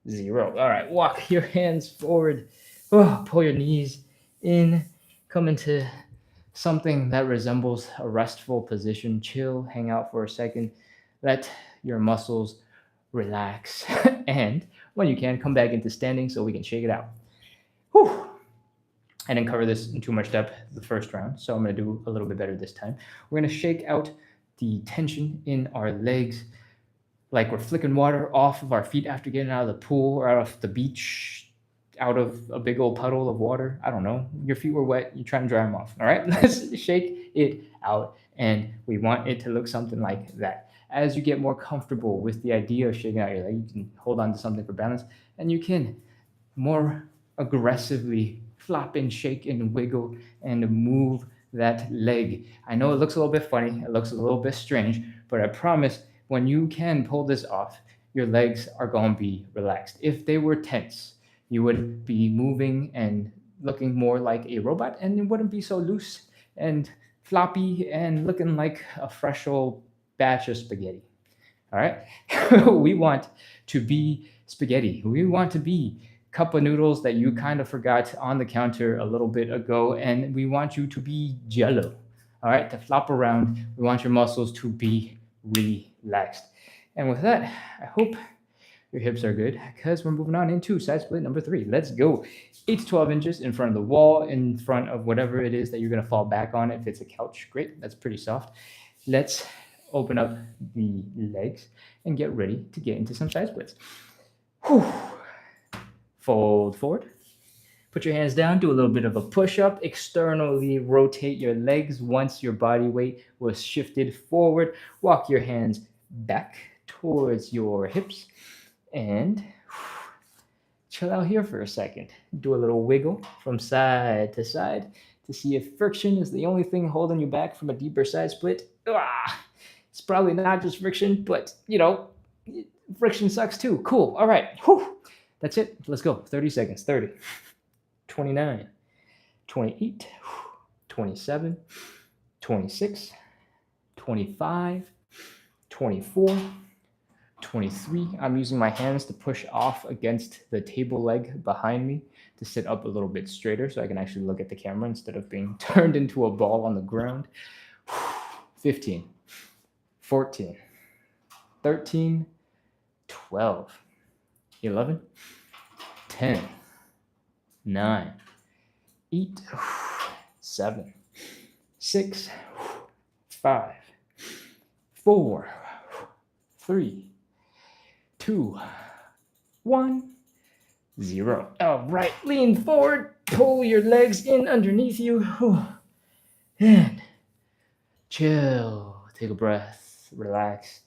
0. All right, walk your hands forward. Pull your knees in. Come into something that resembles a restful position. Chill, hang out for a second. Let your muscles relax. And when you can, come back into standing so we can shake it out. Whew. I didn't cover this in too much depth the first round, so I'm going to do a little bit better this time. We're going to shake out the tension in our legs like we're flicking water off of our feet after getting out of the pool or out of the beach, out of a big old puddle of water. I don't know. Your feet were wet. You're trying to dry them off. All right, let's shake it out. And we want it to look something like that. As you get more comfortable with the idea of shaking out your leg, you can hold on to something for balance, and you can more aggressively flop and shake and wiggle and move that leg. I know it looks a little bit funny. It looks a little bit strange, but I promise when you can pull this off, your legs are going to be relaxed. If they were tense, you would be moving and looking more like a robot, and it wouldn't be so loose and floppy and looking like a fresh old batch of spaghetti. All right? We want to be spaghetti. We want to be cup of noodles that you kind of forgot on the counter a little bit ago, and we want you to be jello. All right? To flop around, we want your muscles to be relaxed. And with that, I hope your hips are good because we're moving on into side split number 3. Let's go. 8 to 12 inches in front of the wall, in front of whatever it is that you're going to fall back on. If it's a couch, great. That's pretty soft. Let's open up the legs and get ready to get into some side splits. Whew. Fold forward. Put your hands down, do a little bit of a push-up. Externally rotate your legs once your body weight was shifted forward. Walk your hands back towards your hips and chill out here for a second. Do a little wiggle from side to side to see if friction is the only thing holding you back from a deeper side split. It's probably not just friction, but friction sucks too. Cool. All right. Whew. That's it. Let's go. 30 seconds. 30. 29, 28, 27, 26, 25, 24, 23. I'm using my hands to push off against the table leg behind me to to sit up a little bit straighter so I can actually look at the camera instead of being turned into a ball on the ground. 15, 14, 13, 12, 11, 10, 9, 8, 7, 6, 5, 4, 3, 2, 1, 0. All right, lean forward, pull your legs in underneath you, and chill. Take a breath, relax.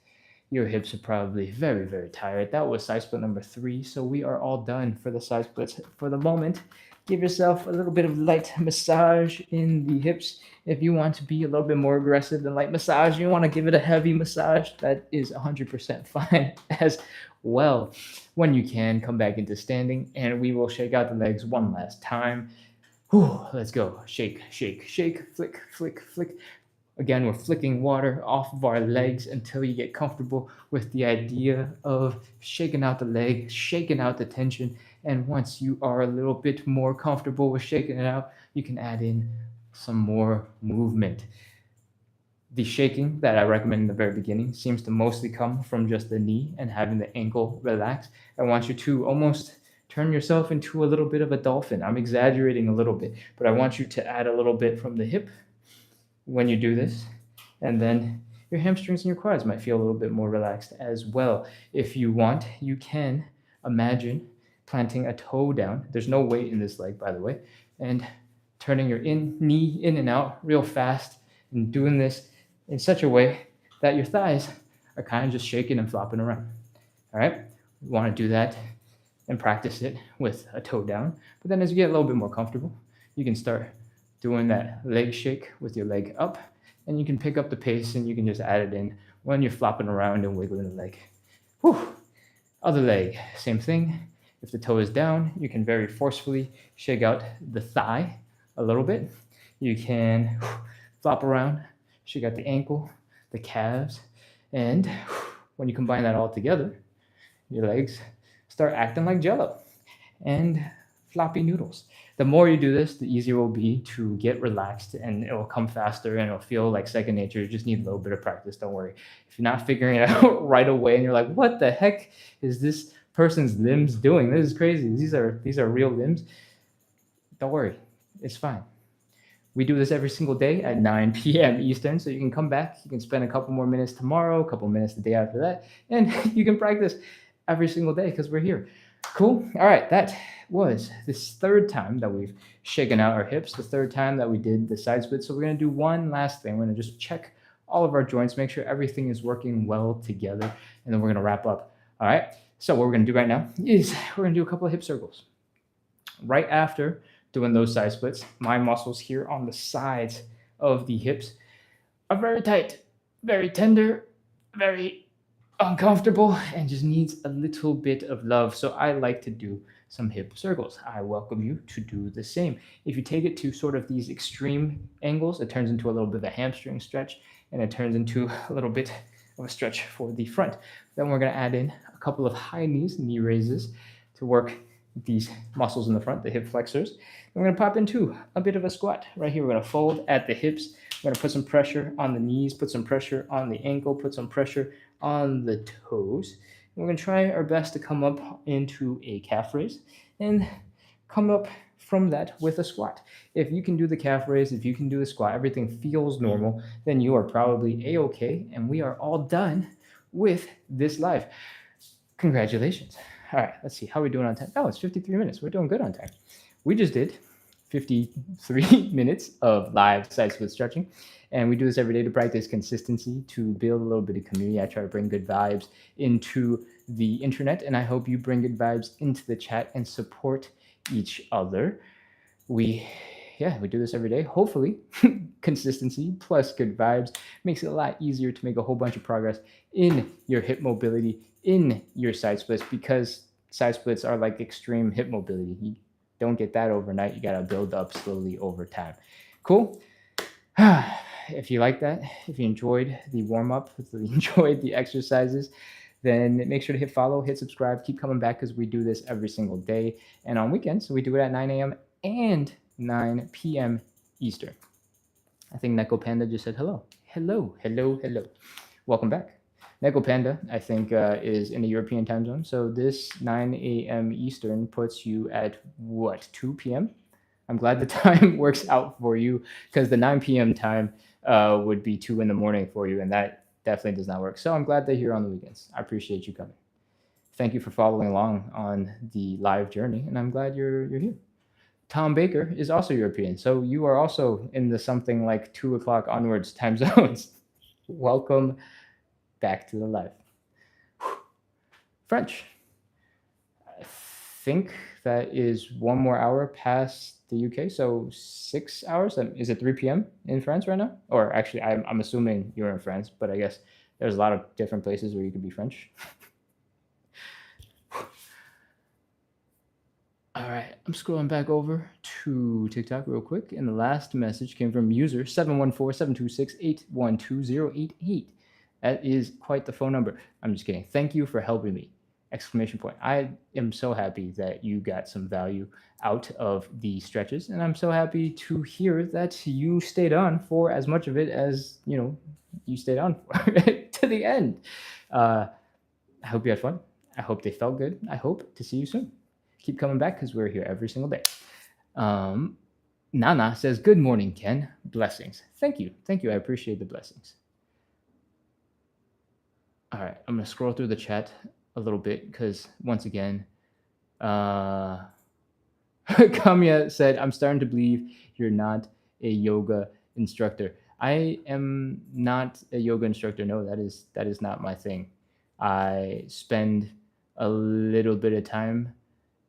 Your hips are probably very, very tired. That was side split number 3, so we are all done for the side splits for the moment. Give yourself a little bit of light massage in the hips. If you want to be a little bit more aggressive than light massage, you want to give it a heavy massage, that is 100% fine as well. When you can, come back into standing, and we will shake out the legs one last time. Let's go. Shake, shake, shake, flick, flick, flick. Again, we're flicking water off of our legs until you get comfortable with the idea of shaking out the leg, shaking out the tension. And once you are a little bit more comfortable with shaking it out, you can add in some more movement. The shaking that I recommend in the very beginning seems to mostly come from just the knee and having the ankle relax. I want you to almost turn yourself into a little bit of a dolphin. I'm exaggerating a little bit, but I want you to add a little bit from the hip when you do this, and then your hamstrings and your quads might feel a little bit more relaxed as well. If you want, you can imagine planting a toe down. There's no weight in this leg, by the way, and turning your knee in and out real fast and doing this in such a way that your thighs are kind of just shaking and flopping around. All right, we want to do that and practice it with a toe down. But then as you get a little bit more comfortable, you can start doing that leg shake with your leg up, and you can pick up the pace and you can just add it in when you're flopping around and wiggling the leg. Other leg, same thing. If the toe is down, you can very forcefully shake out the thigh a little bit. You can flop around, shake out the ankle, the calves, and when you combine that all together, your legs start acting like jello and floppy noodles. The more you do this, the easier it will be to get relaxed, and it will come faster and it'll feel like second nature. You just need a little bit of practice. Don't worry. If you're not figuring it out right away and you're like, what the heck is this person's limbs doing? This is crazy. These are real limbs. Don't worry. It's fine. We do this every single day at 9 p.m. Eastern, so you can come back. You can spend a couple more minutes tomorrow, a couple minutes the day after that, and you can practice every single day because we're here. Cool. All right. That was this third time that we've shaken out our hips, the third time that we did the side split. So we're going to do one last thing. We're going to just check all of our joints, make sure everything is working well together, and then we're going to wrap up. All right. So what we're going to do right now is we're going to do a couple of hip circles. Right after doing those side splits, my muscles here on the sides of the hips are very tight, very tender, very uncomfortable, and just needs a little bit of love. So I like to do some hip circles. I welcome you to do the same. If you take it to sort of these extreme angles, it turns into a little bit of a hamstring stretch, and it turns into a little bit of a stretch for the front. Then we're going to add in a couple of high knees, knee raises, to work these muscles in the front, the hip flexors. And we're going to pop into a bit of a squat. Right here, we're going to fold at the hips. We're going to put some pressure on the knees, put some pressure on the ankle, put some pressure on the toes. And we're going to try our best to come up into a calf raise and come up from that with a squat. If you can do the calf raise, if you can do the squat, everything feels normal, then you are probably A-okay, and we are all done with this live. Congratulations. All right, let's see how we're doing on time. Oh, it's 53 minutes. We're doing good on time. We just did 53 minutes of live side split stretching, and we do this every day to practice consistency, to build a little bit of community. I try to bring good vibes into the internet, and I hope you bring good vibes into the chat and support each other. We do this every day. Hopefully, consistency plus good vibes makes it a lot easier to make a whole bunch of progress in your hip mobility, in your side splits, because side splits are like extreme hip mobility. You don't get that overnight. You got to build up slowly over time. Cool. If you like that, if you enjoyed the warm-up, if you enjoyed the exercises, then make sure to hit follow, hit subscribe, keep coming back because we do this every single day. And on weekends, we do it at 9 a.m. and 9 p.m. Eastern. I think Neko Panda just said hello. Hello, hello, hello. Welcome back. Neko Panda, I think, is in the European time zone. So this 9 a.m. Eastern puts you at what, 2 p.m.? I'm glad the time works out for you because the 9 p.m. time would be 2 in the morning for you, and that definitely does not work. So I'm glad that you're on the weekends. I appreciate you coming. Thank you for following along on the live journey, and I'm glad you're here. Tom Baker is also European, so you are also in the something like 2 o'clock onwards time zones. Welcome back to the live. French. I think that is one more hour past the UK, so 6 hours. Is it 3 p.m. in France right now? Or actually, I'm assuming you're in France, but I guess there's a lot of different places where you could be French. All right, I'm scrolling back over to TikTok real quick, and the last message came from user 714-726-812088. That is quite the phone number. I'm just kidding. Thank you for helping me! Exclamation point. I am so happy that you got some value out of the stretches, and I'm so happy to hear that you stayed on for as much of it as, you stayed on for to the end. I hope you had fun. I hope they felt good. I hope to see you soon. Keep coming back because we're here every single day. Nana says, good morning, Ken. Blessings. Thank you. Thank you. I appreciate the blessings. All right. I'm going to scroll through the chat a little bit because, once again, Kamya said, I'm starting to believe you're not a yoga instructor. I am not a yoga instructor. No, that is not my thing. I spend a little bit of time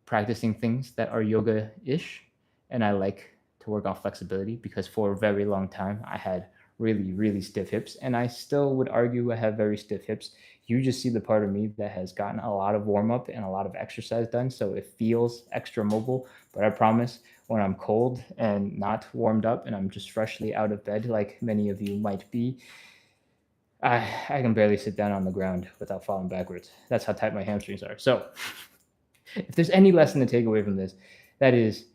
practicing things that are yoga-ish, and I like to work on flexibility because for a very long time I had really, really stiff hips, and I still would argue I have very stiff hips. You just see the part of me that has gotten a lot of warm-up and a lot of exercise done, so it feels extra mobile, but I promise when I'm cold and not warmed up and I'm just freshly out of bed like many of you might be, I can barely sit down on the ground without falling backwards. That's how tight my hamstrings are. So if there's any lesson to take away from this, that is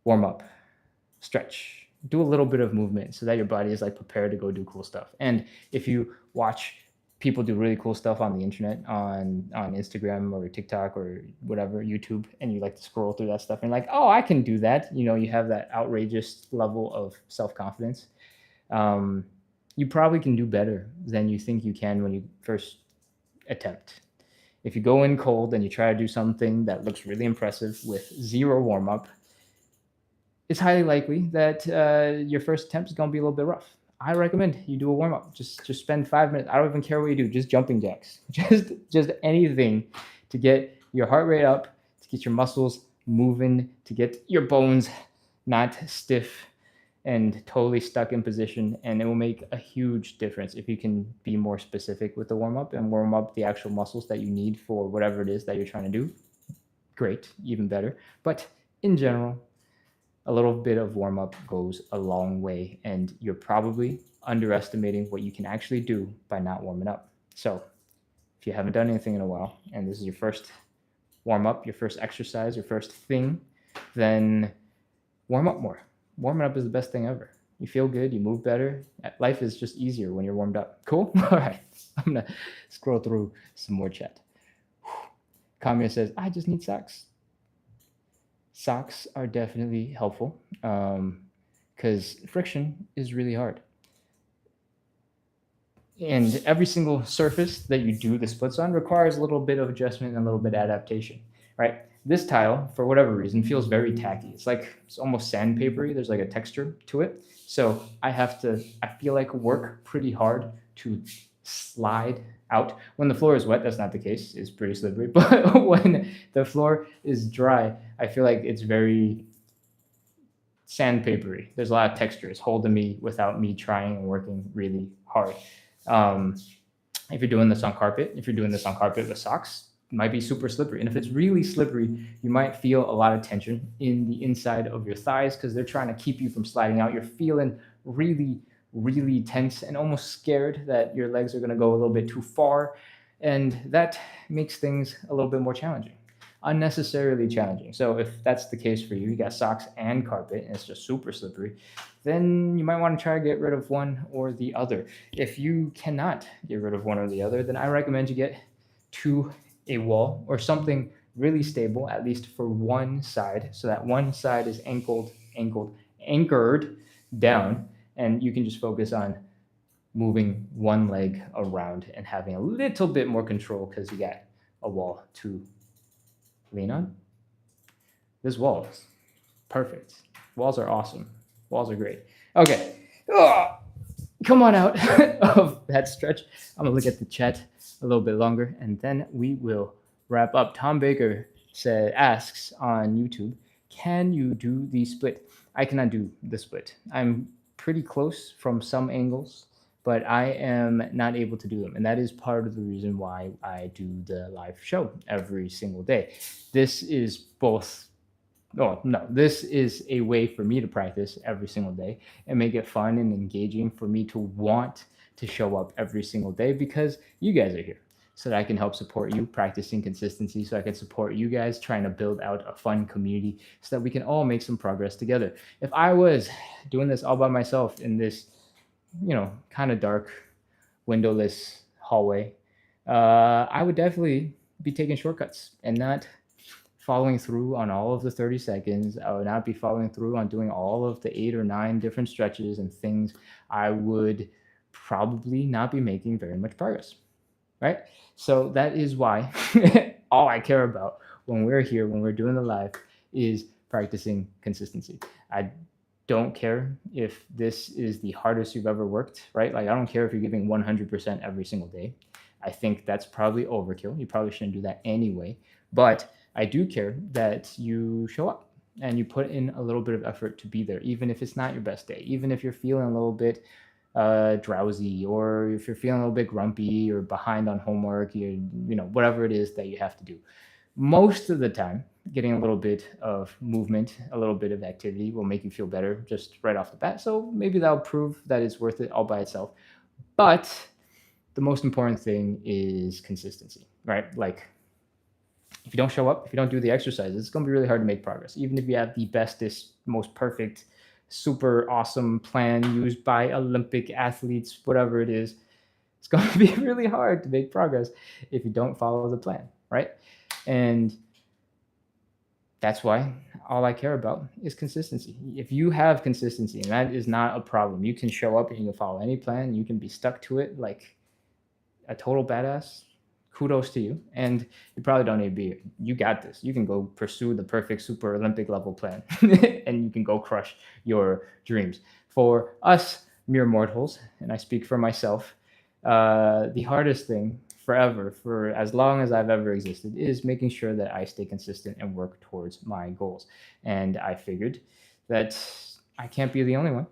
warm up, stretch, do a little bit of movement so that your body is like prepared to go do cool stuff. And if you watch people do really cool stuff on the internet, on Instagram or TikTok or whatever, YouTube, and you like to scroll through that stuff and you're like, oh, I can do that. You have that outrageous level of self-confidence. You probably can do better than you think you can when you first attempt. If you go in cold and you try to do something that looks really impressive with zero warm-up, it's highly likely that your first attempt is going to be a little bit rough. I recommend you do a warm-up. Just spend 5 minutes. I don't even care what you do. Just jumping jacks. Just anything to get your heart rate up, to get your muscles moving, to get your bones not stiff and totally stuck in position, and it will make a huge difference if you can be more specific with the warm-up and warm up the actual muscles that you need for whatever it is that you're trying to do. Great, even better. But in general, a little bit of warm-up goes a long way, and you're probably underestimating what you can actually do by not warming up. So if you haven't done anything in a while, and this is your first warm-up, your first exercise, your first thing, then warm up more. Warming up is the best thing ever. You feel good, you move better. Life is just easier when you're warmed up. Cool? All right. I'm going to scroll through some more chat. Kamya says, I just need socks. Socks are definitely helpful because friction is really hard. And every single surface that you do the splits on requires a little bit of adjustment and a little bit of adaptation, right? This tile, for whatever reason, feels very tacky. It's almost sandpapery. There's like a texture to it. So I feel like work pretty hard to slide out. When the floor is wet, that's not the case. It's pretty slippery. But when the floor is dry, I feel like it's very sandpapery. There's a lot of texture. It's holding me without me trying and working really hard. If you're doing this on carpet with socks, it might be super slippery. And if it's really slippery, you might feel a lot of tension in the inside of your thighs because they're trying to keep you from sliding out. You're feeling really, really tense and almost scared that your legs are going to go a little bit too far. And that makes things a little bit more challenging, unnecessarily challenging. So if that's the case for you, you got socks and carpet and it's just super slippery, then you might want to try to get rid of one or the other. If you cannot get rid of one or the other, then I recommend you get to a wall or something really stable, at least for one side, so that one side is anchored down, and you can just focus on moving one leg around and having a little bit more control because you got a wall to lean on. This wall is perfect. Walls are awesome. Walls are great. Okay. Ugh. Come on out of that stretch. I'm gonna look at the chat a little bit longer, and then we will wrap up. Tom Baker asks on YouTube, "Can you do the split?" I cannot do the split. I'm pretty close from some angles, but I am not able to do them, and that is part of the reason why I do the live show every single day. This is both Oh, no, this is a way for me to practice every single day and make it fun and engaging for me to want to show up every single day because you guys are here so that I can help support you practicing consistency, so I can support you guys trying to build out a fun community so that we can all make some progress together. If I was doing this all by myself in this, kind of dark, windowless hallway, I would definitely be taking shortcuts and not following through on all of the 30 seconds. I would not be following through on doing all of the 8 or 9 different stretches and things. I would probably not be making very much progress, right? So that is why all I care about when we're here, when we're doing the live, is practicing consistency. I don't care if this is the hardest you've ever worked, right? Like, I don't care if you're giving 100% every single day. I think that's probably overkill. You probably shouldn't do that anyway. But I do care that you show up and you put in a little bit of effort to be there, even if it's not your best day, even if you're feeling a little bit drowsy, or if you're feeling a little bit grumpy or behind on homework, whatever it is that you have to do. Most of the time, getting a little bit of movement, a little bit of activity will make you feel better just right off the bat. So maybe that'll prove that it's worth it all by itself. But the most important thing is consistency, right? Like, if you don't show up, if you don't do the exercises, it's going to be really hard to make progress. Even if you have the bestest, most perfect, super awesome plan used by Olympic athletes, whatever it is, it's going to be really hard to make progress if you don't follow the plan, right? And that's why all I care about is consistency. If you have consistency, and that is not a problem, you can show up and you can follow any plan, you can be stuck to it like a total badass. Kudos to you. And you probably don't need to be, you got this. You can go pursue the perfect super Olympic level plan and you can go crush your dreams. For us mere mortals, and I speak for myself, the hardest thing forever, for as long as I've ever existed, is making sure that I stay consistent and work towards my goals. And I figured that I can't be the only one.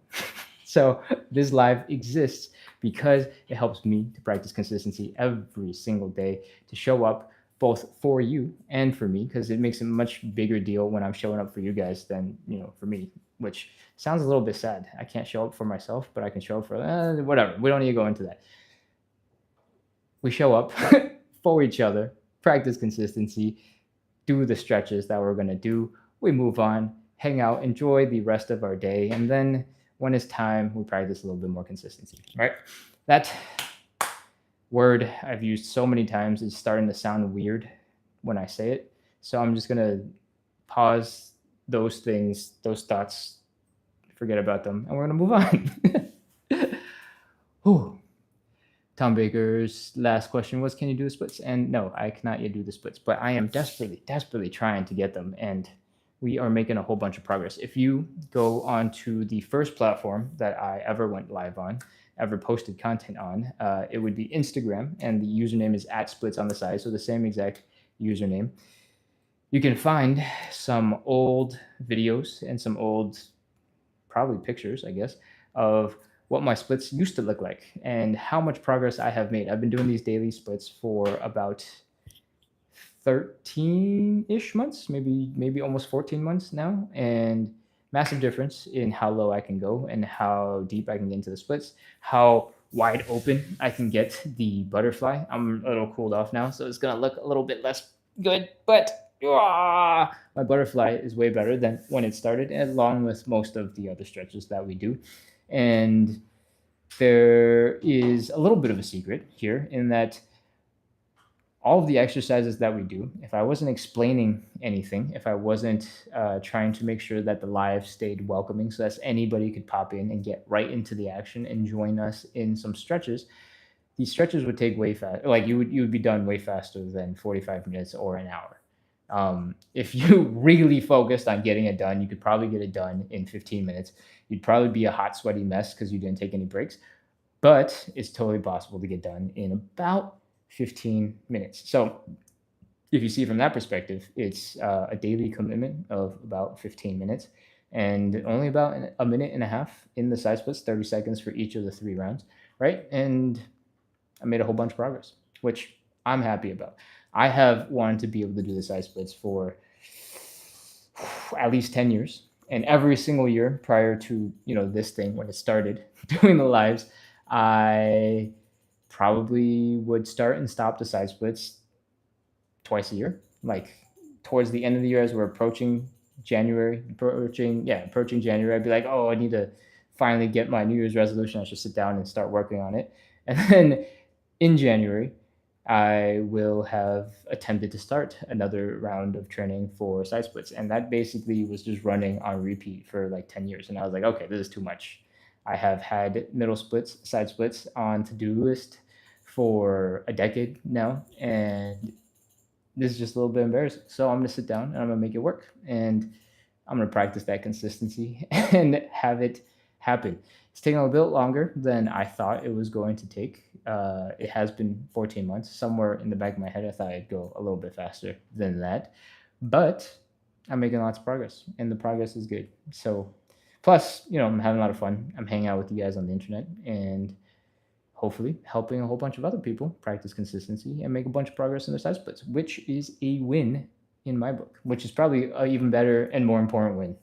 So this live exists because it helps me to practice consistency every single day, to show up both for you and for me, because it makes a much bigger deal when I'm showing up for you guys than, for me, which sounds a little bit sad. I can't show up for myself, but I can show up for whatever. We don't need to go into that. We show up for each other, practice consistency, do the stretches that we're going to do. We move on, hang out, enjoy the rest of our day, and then when it's time, we practice a little bit more consistency, right? That word I've used so many times is starting to sound weird when I say it. So I'm just going to pause those things, those thoughts, forget about them, and we're going to move on. Whew. Tom Baker's last question was, can you do the splits? And no, I cannot yet do the splits, but I am desperately trying to get them. And we are making a whole bunch of progress. If you go onto the first platform that I ever went live on, ever posted content on, it would be Instagram, and the username is @splits on the side, so the same exact username. You can find some old videos and some old, probably pictures, I guess, of what my splits used to look like and how much progress I have made. I've been doing these daily splits for about 13-ish months, maybe almost 14 months now. And massive difference in how low I can go and how deep I can get into the splits, how wide open I can get the butterfly. I'm a little cooled off now, so it's gonna look a little bit less good, but my butterfly is way better than when it started, along with most of the other stretches that we do. And there is a little bit of a secret here in that all of the exercises that we do, if I wasn't explaining anything, if I wasn't trying to make sure that the live stayed welcoming so that anybody could pop in and get right into the action and join us in some stretches, these stretches would take way fast. Like you would be done way faster than 45 minutes or an hour. If you really focused on getting it done, you could probably get it done in 15 minutes. You'd probably be a hot, sweaty mess because you didn't take any breaks, but it's totally possible to get done in about 15 minutes. So if you see it from that perspective, it's a daily commitment of about 15 minutes and only about a minute and a half in the side splits, 30 seconds for each of the 3 rounds, right? And I made a whole bunch of progress, which I'm happy about. I have wanted to be able to do the side splits for at least 10 years. And every single year prior to, this thing, when it started doing the lives, I probably would start and stop the side splits twice a year. Like towards the end of the year, as we're approaching approaching January, I'd be like, oh, I need to finally get my New Year's resolution. I should sit down and start working on it. And then in January, I will have attempted to start another round of training for side splits. And that basically was just running on repeat for like 10 years. And I was like, okay, this is too much. I have had middle splits, side splits on to-do list for a decade now. And this is just a little bit embarrassing. So I'm going to sit down and I'm going to make it work. And I'm going to practice that consistency and have it happen. It's taking a bit longer than I thought it was going to take. It has been 14 months. Somewhere in the back of my head, I thought I'd go a little bit faster than that. But I'm making lots of progress, and the progress is good. So, plus, I'm having a lot of fun. I'm hanging out with you guys on the internet and hopefully helping a whole bunch of other people practice consistency and make a bunch of progress in their side splits, which is a win in my book, which is probably an even better and more important win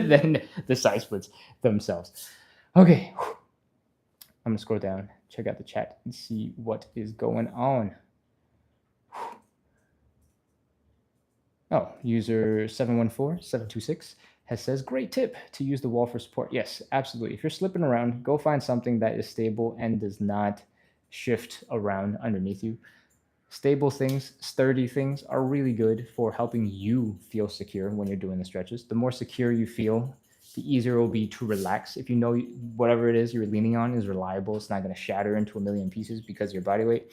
than the side splits themselves. Okay, I'm going to scroll down, check out the chat, and see what is going on. Oh, user 714726 says, great tip to use the wall for support. Yes, absolutely. If you're slipping around, go find something that is stable and does not shift around underneath you. Stable things, sturdy things are really good for helping you feel secure when you're doing the stretches. The more secure you feel, the easier it will be to relax. If you know whatever it is you're leaning on is reliable, it's not going to shatter into a million pieces because of your body weight.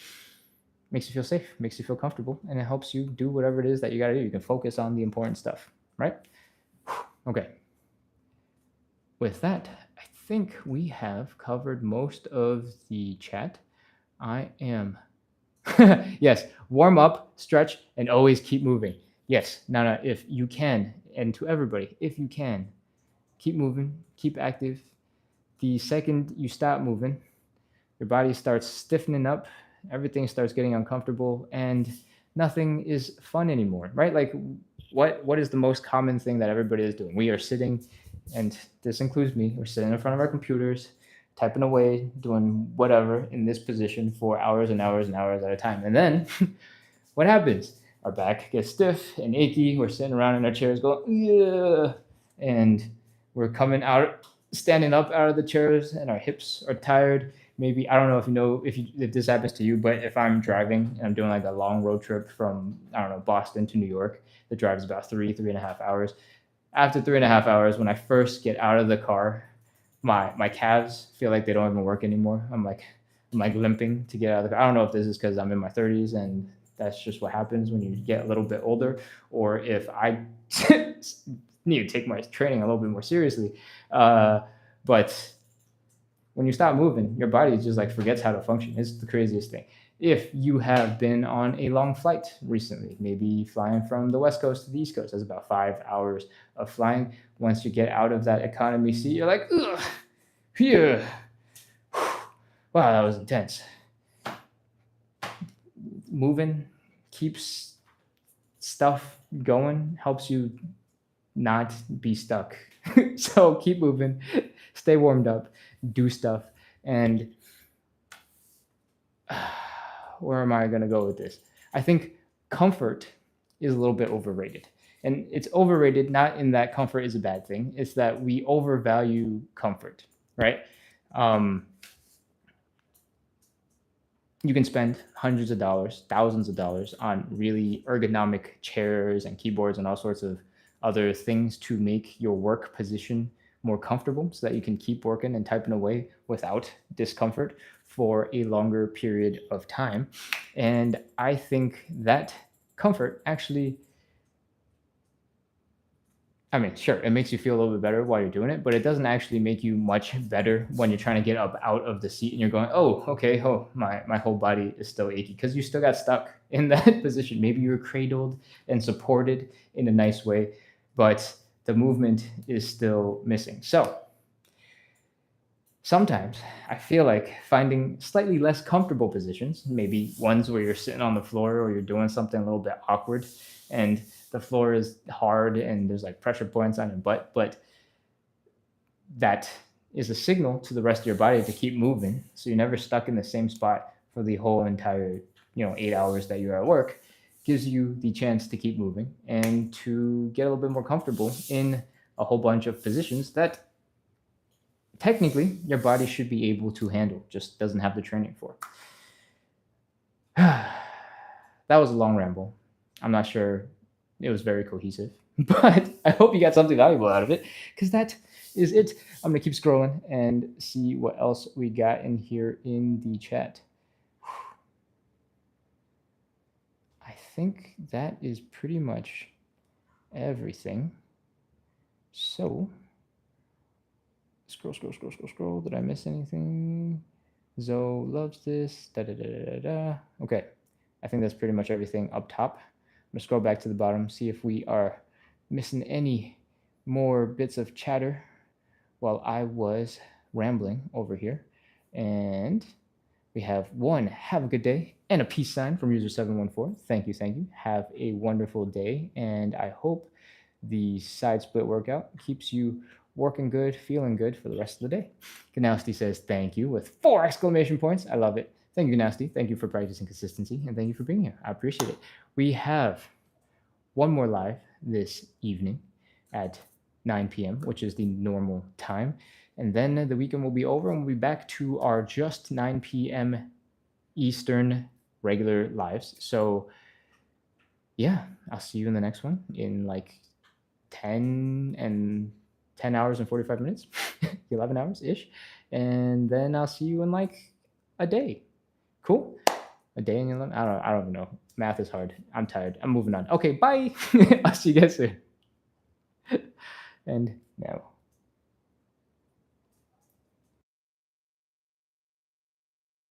Makes you feel safe, makes you feel comfortable, and it helps you do whatever it is that you got to do. You can focus on the important stuff, right? Okay. With that, I think we have covered most of the chat. I am yes, warm up, stretch, and always keep moving. Yes, Nana, if you can, and to everybody, if you can, keep moving, keep active. The second you stop moving, your body starts stiffening up, everything starts getting uncomfortable, and nothing is fun anymore, right? Like, what is the most common thing that everybody is doing? We are sitting, and this includes me, we're sitting in front of our computers, typing away, doing whatever in this position for hours and hours and hours at a time. And then what happens? Our back gets stiff and achy. We're sitting around in our chairs going, yeah. And we're coming out, standing up out of the chairs, and our hips are tired. Maybe, I don't know if this happens to you, but if I'm driving and I'm doing like a long road trip from, Boston to New York, the drive is about 3.5 hours. After 3.5 hours, when I first get out of the car, my calves feel like they don't even work anymore. I'm like limping to get out of the car. I don't know if this is because I'm in my 30s and that's just what happens when you get a little bit older, or if I need to take my training a little bit more seriously. But when you stop moving, your body just like forgets how to function. It's the craziest thing. If you have been on a long flight recently, maybe flying from the West Coast to the East Coast, that's about 5 hours of flying. Once you get out of that economy seat, you're like, ugh, yeah, wow, that was intense. Moving keeps stuff going, helps you not be stuck So keep moving, stay warmed up, do stuff. And where am I going to go with this? I think comfort is a little bit overrated. And it's overrated not in that comfort is a bad thing, it's that we overvalue comfort, right? Um, you can spend hundreds of dollars, thousands of dollars on really ergonomic chairs and keyboards and all sorts of other things to make your work position more comfortable so that you can keep working and typing away without discomfort for a longer period of time. And I think that comfort actually, I mean, sure, it makes you feel a little bit better while you're doing it, but it doesn't actually make you much better when you're trying to get up out of the seat and you're going, oh, okay, oh, my whole body is still achy because you still got stuck in that position. Maybe you were cradled and supported in a nice way, but the movement is still missing. So sometimes I feel like finding slightly less comfortable positions, maybe ones where you're sitting on the floor or you're doing something a little bit awkward and the floor is hard and there's like pressure points on your butt, but that is a signal to the rest of your body to keep moving. So you're never stuck in the same spot for the whole entire, 8 hours that you're at work. Gives you the chance to keep moving and to get a little bit more comfortable in a whole bunch of positions that technically your body should be able to handle, just doesn't have the training for. That was a long ramble. I'm not sure it was very cohesive, but I hope you got something valuable out of it, because that is it. I'm going to keep scrolling and see what else we got in here in the chat. I think that is pretty much everything. So, scroll. Did I miss anything? Zoe loves this. Okay, I think that's pretty much everything up top. I'm gonna scroll back to the bottom, see if we are missing any more bits of chatter while I was rambling over here. And we have one, have a good day, and a peace sign from user 714. Thank you. Have a wonderful day, and I hope the side split workout keeps you working good, feeling good for the rest of the day. Ganowski says thank you with 4 exclamation points. I love it. Thank you, Ganowski. Thank you for practicing consistency, and thank you for being here. I appreciate it. We have one more live this evening at 9 p.m., which is the normal time. And then the weekend will be over, and we'll be back to our just 9 p.m. Eastern regular lives. So, yeah, I'll see you in the next one in like 10 hours and 45 minutes, 11 hours-ish. And then I'll see you in like a day. Cool? A day and 11? I don't even know. Math is hard. I'm tired. I'm moving on. Okay, bye. I'll see you guys soon. And now.